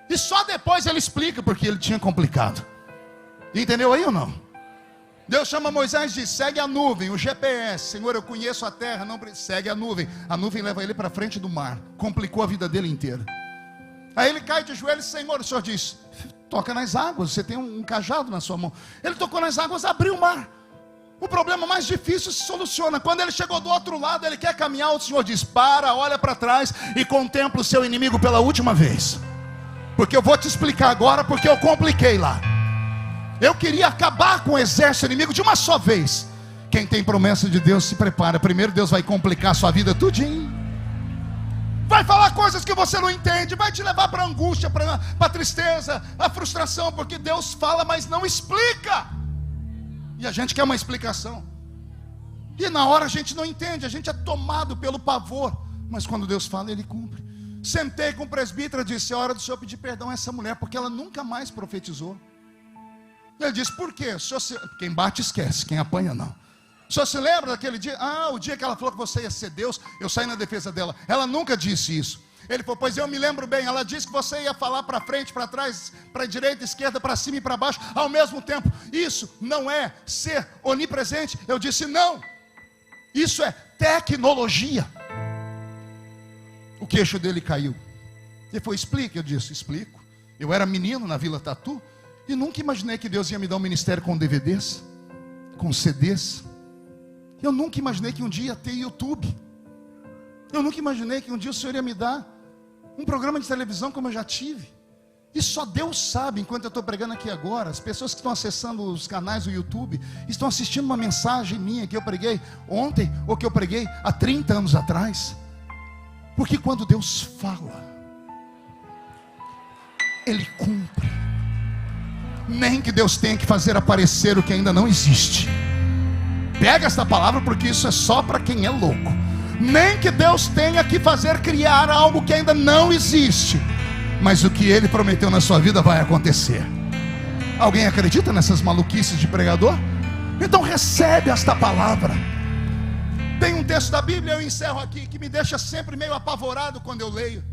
E só depois Ele explica porque Ele tinha complicado. Entendeu aí ou não? Deus chama Moisés e diz, segue a nuvem, o GPS. Senhor, eu conheço a terra, não segue a nuvem. A nuvem leva ele para frente do mar. Complicou a vida dele inteira. Aí ele cai de joelhos, Senhor, o Senhor diz, toca nas águas, você tem um cajado na sua mão. Ele tocou nas águas, abriu o mar. O problema mais difícil se soluciona. Quando ele chegou do outro lado, ele quer caminhar, o Senhor diz, para, olha para trás e contempla o seu inimigo pela última vez. Porque eu vou te explicar agora, porque eu compliquei lá. Eu queria acabar com o exército inimigo de uma só vez. Quem tem promessa de Deus se prepara. Primeiro Deus vai complicar a sua vida tudinho. Vai falar coisas que você não entende. Vai te levar para a angústia, para a tristeza, a frustração. Porque Deus fala, mas não explica. E a gente quer uma explicação. E na hora a gente não entende. A gente é tomado pelo pavor. Mas quando Deus fala, Ele cumpre. Sentei com o presbítero e disse, é hora do senhor pedir perdão a essa mulher, porque ela nunca mais profetizou. Ele disse, por quê? Quem bate esquece, quem apanha não. O senhor se lembra daquele dia? O dia que ela falou que você ia ser Deus, eu saí na defesa dela. Ela nunca disse isso. Ele falou, pois eu me lembro bem. Ela disse que você ia falar para frente, para trás, para direita, esquerda, para cima e para baixo ao mesmo tempo. Isso não é ser onipresente. Eu disse, não. Isso é tecnologia. O queixo dele caiu. Ele falou, explica. Eu disse, explico. Eu era menino na Vila Tatu e nunca imaginei que Deus ia me dar um ministério com DVDs, com CDs. Eu nunca imaginei que um dia ia ter YouTube. Eu nunca imaginei que um dia o Senhor ia me dar um programa de televisão como eu já tive. E só Deus sabe, enquanto eu estou pregando aqui agora, as pessoas que estão acessando os canais do YouTube estão assistindo uma mensagem minha que eu preguei ontem, ou que eu preguei há 30 anos atrás. Porque quando Deus fala, Ele cumpre. Nem que Deus tenha que fazer aparecer o que ainda não existe. Pega esta palavra, porque isso é só para quem é louco. Nem que Deus tenha que fazer criar algo que ainda não existe, mas o que Ele prometeu na sua vida vai acontecer. Alguém acredita nessas maluquices de pregador? Então recebe esta palavra. Tem um texto da Bíblia, eu encerro aqui, que me deixa sempre meio apavorado quando eu leio.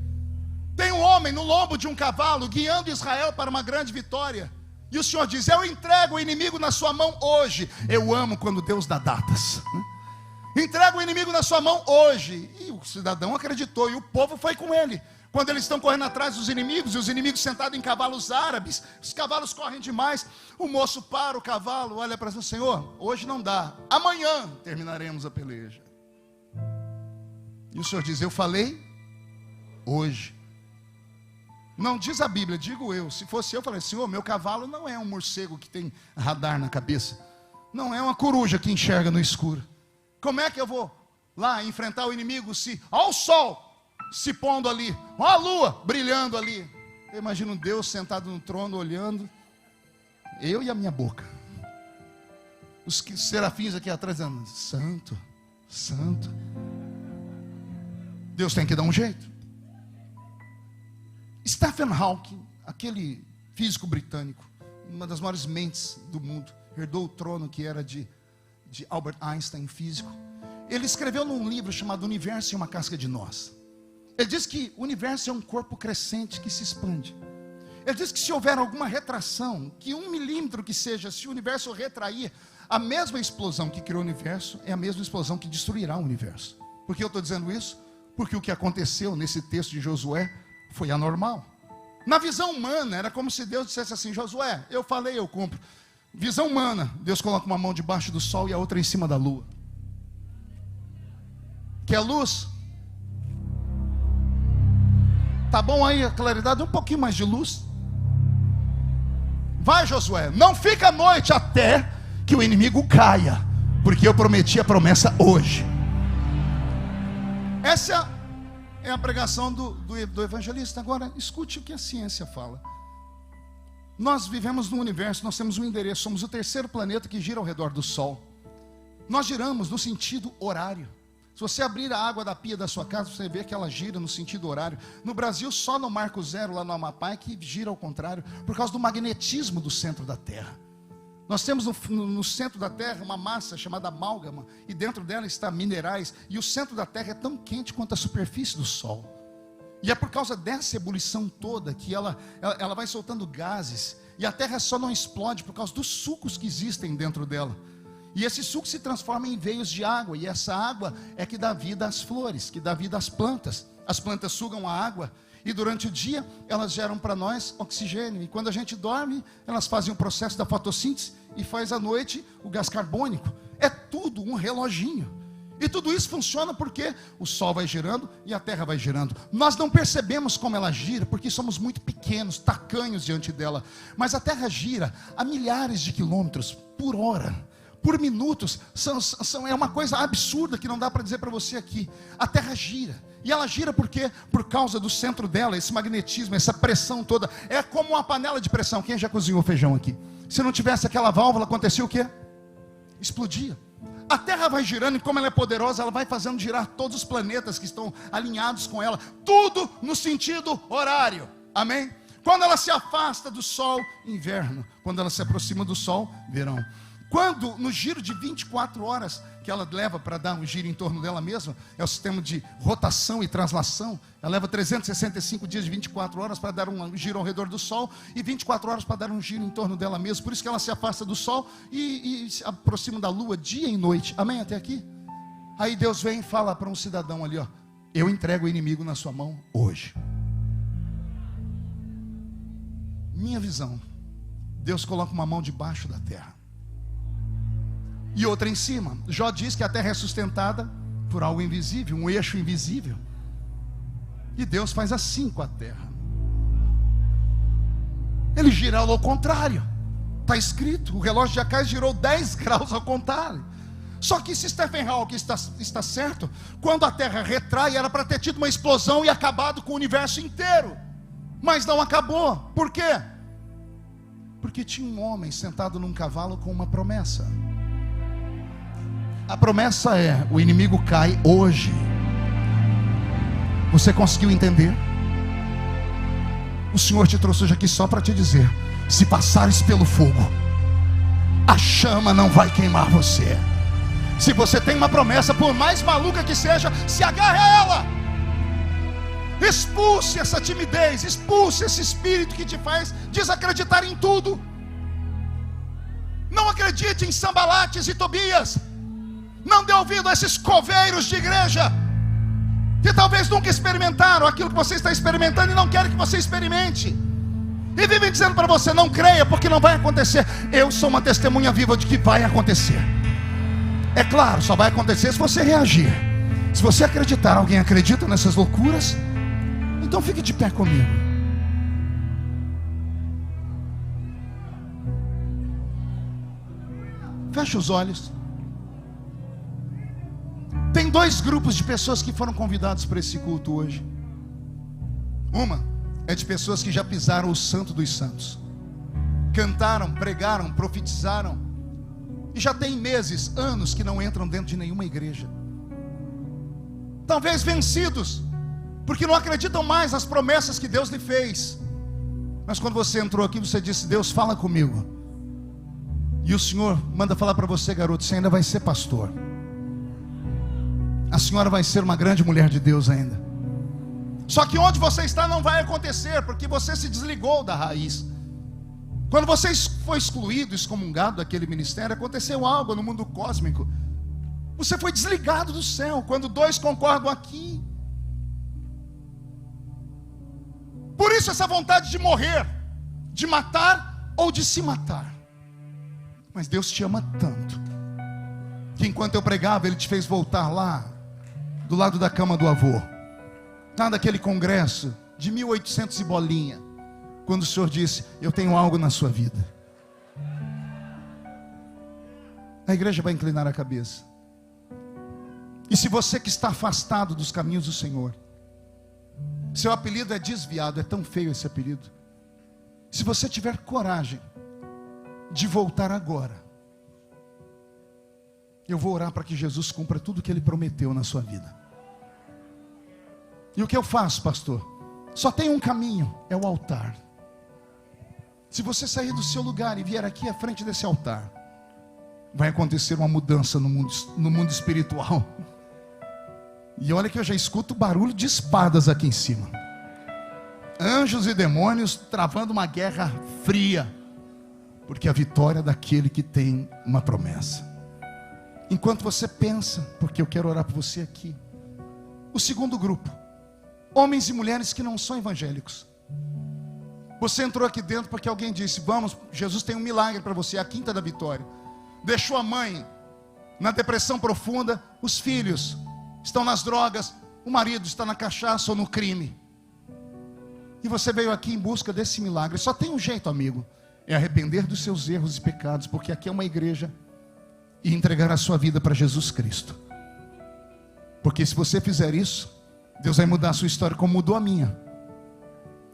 Tem um homem no lombo de um cavalo, guiando Israel para uma grande vitória. E o Senhor diz, eu entrego o inimigo na sua mão hoje. Eu amo quando Deus dá datas. Entrega o inimigo na sua mão hoje. E o cidadão acreditou, e o povo foi com ele. Quando eles estão correndo atrás dos inimigos, e os inimigos sentados em cavalos árabes, os cavalos correm demais. O moço para o cavalo, olha para o Senhor, hoje não dá, amanhã terminaremos a peleja. E o Senhor diz, eu falei hoje. Não diz a Bíblia, digo eu. Se fosse eu, falei, Senhor, meu cavalo não é um morcego que tem radar na cabeça. Não é uma coruja que enxerga no escuro. Como é que eu vou lá enfrentar o inimigo se... Olha o sol se pondo ali, olha a lua brilhando ali. Eu imagino Deus sentado no trono olhando. Eu e a minha boca. Os serafins aqui atrás dizendo, santo, santo. Deus tem que dar um jeito. Stephen Hawking, aquele físico britânico, uma das maiores mentes do mundo, herdou o trono que era de Albert Einstein, físico. Ele escreveu num livro chamado Universo em uma Casca de Nós. Ele diz que o universo é um corpo crescente que se expande. Ele diz que se houver alguma retração, que 1 milímetro que seja, se o universo retrair, a mesma explosão que criou o universo é a mesma explosão que destruirá o universo. Por que eu estou dizendo isso? Porque o que aconteceu nesse texto de Josué foi anormal. Na visão humana, era como se Deus dissesse assim, Josué, eu falei, eu cumpro. Visão humana, Deus coloca uma mão debaixo do sol e a outra em cima da lua. Quer luz? Tá bom aí a claridade? Um pouquinho mais de luz. Vai, Josué, não fica à noite até que o inimigo caia, porque eu prometi a promessa hoje. Essa É a pregação do evangelista. Agora, escute o que a ciência fala. Nós vivemos no universo, nós temos um endereço, somos o terceiro planeta que gira ao redor do Sol. Nós giramos no sentido horário. Se você abrir a água da pia da sua casa, você vê que ela gira no sentido horário. No Brasil, só no Marco Zero, lá no Amapá, é que gira ao contrário, por causa do magnetismo do centro da Terra. Nós temos no centro da Terra uma massa chamada amálgama, e dentro dela está minerais, e o centro da Terra é tão quente quanto a superfície do Sol. E é por causa dessa ebulição toda que ela vai soltando gases, e a Terra só não explode por causa dos sucos que existem dentro dela. E esse suco se transforma em veios de água, e essa água é que dá vida às flores, que dá vida às plantas. As plantas sugam a água, e durante o dia elas geram para nós oxigênio, e quando a gente dorme, elas fazem o processo da fotossíntese, e faz à noite o gás carbônico. É tudo um reloginho. E tudo isso funciona porque o Sol vai girando e a Terra vai girando. Nós não percebemos como ela gira, porque somos muito pequenos, tacanhos diante dela. Mas a Terra gira a milhares de quilômetros por hora, por minutos. É uma coisa absurda que não dá para dizer para você aqui. A Terra gira. E ela gira por quê? Por causa do centro dela, esse magnetismo, essa pressão toda. É como uma panela de pressão. Quem já cozinhou feijão aqui? Se não tivesse aquela válvula, acontecia o quê? Explodia. A Terra vai girando, e como ela é poderosa, ela vai fazendo girar todos os planetas que estão alinhados com ela. Tudo no sentido horário. Amém? Quando ela se afasta do Sol, inverno. Quando ela se aproxima do Sol, verão. Quando, no giro de 24 horas que ela leva para dar um giro em torno dela mesma, é o sistema de rotação e translação. Ela leva 365 dias de 24 horas para dar um giro ao redor do Sol, e 24 horas para dar um giro em torno dela mesma. Por isso que ela se afasta do Sol e se aproxima da Lua dia e noite. Amém? Até aqui? Aí Deus vem e fala para um cidadão ali, ó: eu entrego o inimigo na sua mão hoje. Minha visão: Deus coloca uma mão debaixo da terra e outra em cima. Jó diz que a terra é sustentada por algo invisível, um eixo invisível. E Deus faz assim com a terra. Ele gira ao contrário. Está escrito, o relógio de Acais girou 10 graus ao contrário. Só que se Stephen Hawking está certo, quando a terra retrai, era para ter tido uma explosão e acabado com o universo inteiro. Mas não acabou. Por quê? Porque tinha um homem sentado num cavalo com uma promessa. A promessa é: o inimigo cai hoje. Você conseguiu entender? O Senhor te trouxe hoje aqui só para te dizer: se passares pelo fogo, a chama não vai queimar você. Se você tem uma promessa, por mais maluca que seja, se agarre a ela. Expulse essa timidez, expulse esse espírito que te faz desacreditar em tudo. Não acredite em Sambalates e Tobias. Não dê ouvido a esses coveiros de igreja que talvez nunca experimentaram aquilo que você está experimentando e não querem que você experimente, e vivem dizendo para você: não creia, porque não vai acontecer. Eu sou uma testemunha viva de que vai acontecer. É claro, só vai acontecer se você reagir. Se você acreditar. Alguém acredita nessas loucuras? Então fique de pé comigo. Feche os olhos. Tem dois grupos de pessoas que foram convidados para esse culto hoje. Uma é de pessoas que já pisaram o santo dos santos, cantaram, pregaram, profetizaram, e já tem meses, anos que não entram dentro de nenhuma igreja. Talvez vencidos, porque não acreditam mais nas promessas que Deus lhe fez. Mas quando você entrou aqui, você disse: Deus, fala comigo. E o Senhor manda falar para você: garoto, você ainda vai ser pastor. A senhora vai ser uma grande mulher de Deus ainda. Só que onde você está não vai acontecer, porque você se desligou da raiz. Quando você foi excluído, excomungado daquele ministério, aconteceu algo no mundo cósmico. Você foi desligado do céu. Quando dois concordam aqui. Por isso essa vontade de morrer, de matar ou de se matar. Mas Deus te ama tanto, que enquanto eu pregava, Ele te fez voltar lá do lado da cama do avô, lá daquele congresso de 1800 e bolinha, quando o Senhor disse: eu tenho algo na sua vida. A igreja vai inclinar a cabeça. E se você que está afastado dos caminhos do Senhor, Seu apelido é desviado, é tão feio esse apelido. Se você tiver coragem de voltar agora, eu vou orar para que Jesus cumpra tudo o que Ele prometeu na sua vida. E o que eu faço, pastor? Só tem um caminho, é o altar. Se você sair do seu lugar e vier aqui à frente desse altar, vai acontecer uma mudança no mundo espiritual. E olha que eu já escuto barulho de espadas aqui em cima. Anjos e demônios travando uma guerra fria. Porque a vitória é daquele que tem uma promessa. Enquanto você pensa, porque eu quero orar por você aqui. O segundo grupo, homens e mulheres que não são evangélicos. Você entrou aqui dentro porque alguém disse: vamos, Jesus tem um milagre para você, a quinta da vitória. Deixou a mãe na depressão profunda, os filhos estão nas drogas, o marido está na cachaça ou no crime. E você veio aqui em busca desse milagre. Só tem um jeito, amigo, é arrepender dos seus erros e pecados, porque aqui é uma igreja, e entregar a sua vida para Jesus Cristo. Porque se você fizer isso, Deus vai mudar a sua história como mudou a minha.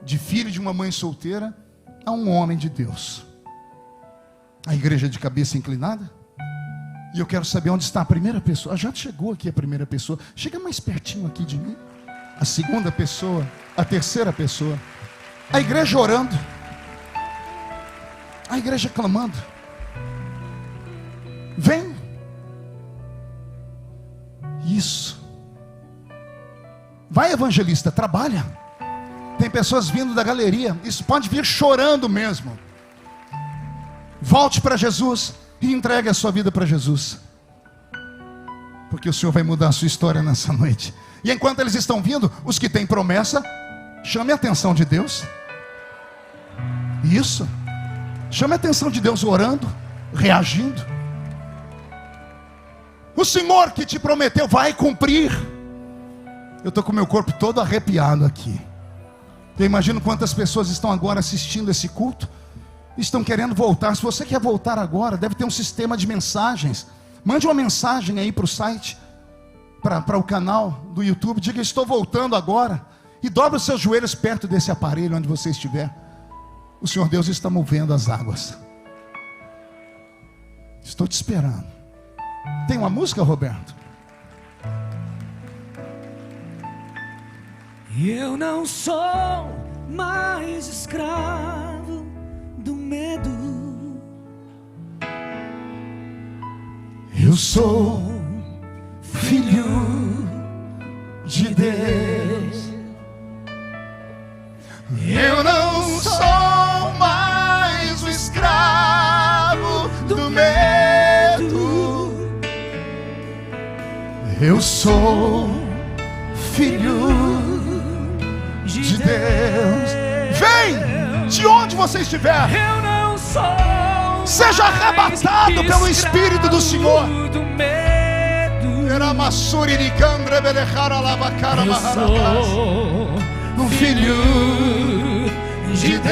De filho de uma mãe solteira a um homem de Deus. A igreja de cabeça inclinada. E eu quero saber onde está a primeira pessoa. Já chegou aqui a primeira pessoa. Chega mais pertinho aqui de mim. A segunda pessoa, a terceira pessoa. A igreja orando. A igreja clamando. Vem. Isso. Vai, evangelista, trabalha. Tem pessoas vindo da galeria. Isso pode vir chorando mesmo. Volte para Jesus e entregue a sua vida para Jesus. Porque o Senhor vai mudar a sua história nessa noite. E enquanto eles estão vindo, os que têm promessa, chame a atenção de Deus. Isso. Chame a atenção de Deus orando, reagindo. O Senhor que te prometeu vai cumprir. Eu estou com o meu corpo todo arrepiado aqui. Eu imagino quantas pessoas estão agora assistindo esse culto, estão querendo voltar. Se você quer voltar agora, deve ter um sistema de mensagens. Mande uma mensagem aí para o site, para o canal do YouTube. Diga: estou voltando agora. E dobre os seus joelhos perto desse aparelho onde você estiver. O Senhor Deus está movendo as águas. Estou te esperando. Tem uma música, Roberto? Eu não sou mais escravo do medo. Eu sou filho de Deus. Eu não sou mais o escravo do medo. Eu sou filho de Deus. Vem, de onde você estiver. Eu não sou. Seja arrebatado pelo Espírito do Senhor. Do medo. Eu sou um filho de Deus.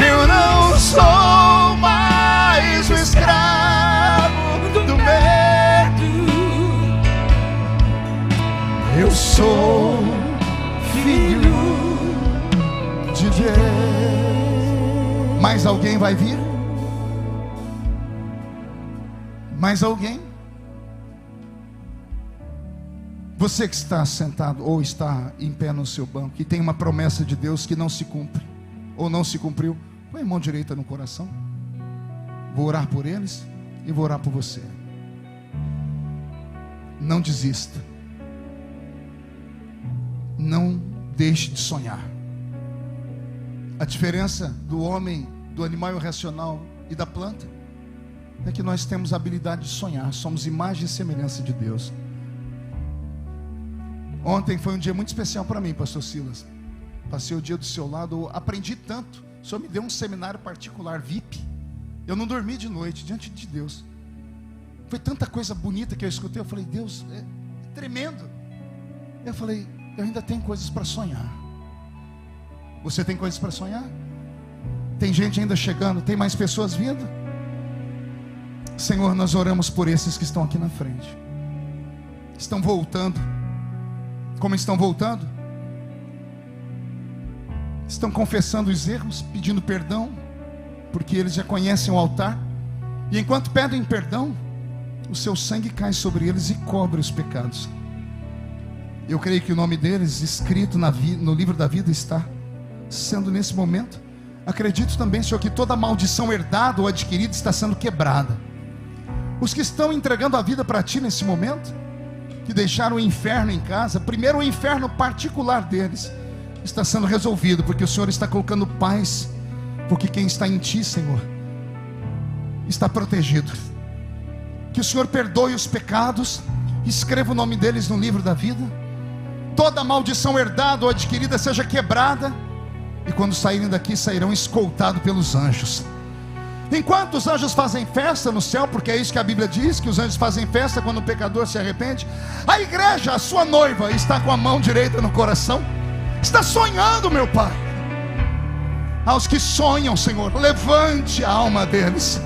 Eu não sou mais o escravo do medo. Eu sou filho de Deus. Mais alguém vai vir? Mais alguém? Você que está sentado ou está em pé no seu banco, que tem uma promessa de Deus que não se cumpre, ou não se cumpriu, põe a mão direita no coração. Vou orar por eles e vou orar por você. Não desista. Não deixe de sonhar. A diferença do homem, do animal irracional e da planta é que nós temos a habilidade de sonhar. Somos imagem e semelhança de Deus. Ontem foi um dia muito especial para mim, pastor Silas. Passei o dia do seu lado, eu aprendi tanto. O Senhor me deu um seminário particular, VIP. Eu não dormi de noite, diante de Deus. Foi tanta coisa bonita que eu escutei. Eu falei: Deus, é tremendo. Eu falei: eu ainda tenho coisas para sonhar. Você tem coisas para sonhar? Tem gente ainda chegando? Tem mais pessoas vindo? Senhor, nós oramos por esses que estão aqui na frente. Estão voltando. Como estão voltando? Estão confessando os erros, pedindo perdão, porque eles já conhecem o altar. E enquanto pedem perdão, o seu sangue cai sobre eles e cobre os pecados. Eu creio que o nome deles, escrito no livro da vida, está sendo nesse momento. Acredito também, Senhor, que toda maldição herdada ou adquirida está sendo quebrada. Os que estão entregando a vida para Ti nesse momento, que deixaram o inferno em casa, primeiro o inferno particular deles está sendo resolvido, porque o Senhor está colocando paz, porque quem está em Ti, Senhor, está protegido. Que o Senhor perdoe os pecados, escreva o nome deles no livro da vida, toda maldição herdada ou adquirida seja quebrada, e quando saírem daqui, sairão escoltados pelos anjos. Enquanto os anjos fazem festa no céu, porque é isso que a Bíblia diz, que os anjos fazem festa quando o pecador se arrepende, a igreja, a sua noiva, está com a mão direita no coração, está sonhando, meu Pai. Aos que sonham, Senhor, levante a alma deles,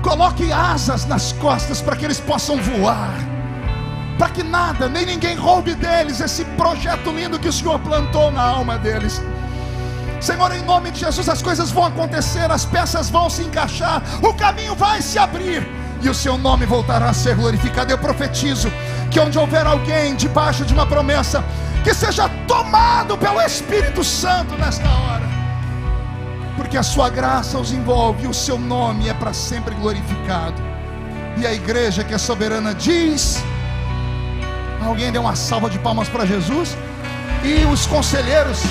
coloque asas nas costas para que eles possam voar, para que nada, nem ninguém roube deles esse projeto lindo que o Senhor plantou na alma deles. Senhor, em nome de Jesus, as coisas vão acontecer, as peças vão se encaixar, o caminho vai se abrir, e o Seu nome voltará a ser glorificado. Eu profetizo que onde houver alguém debaixo de uma promessa, que seja tomado pelo Espírito Santo nesta hora, porque a Sua graça os envolve, e o Seu nome é para sempre glorificado. E a igreja que é soberana diz... Alguém dê uma salva de palmas para Jesus? E os conselheiros...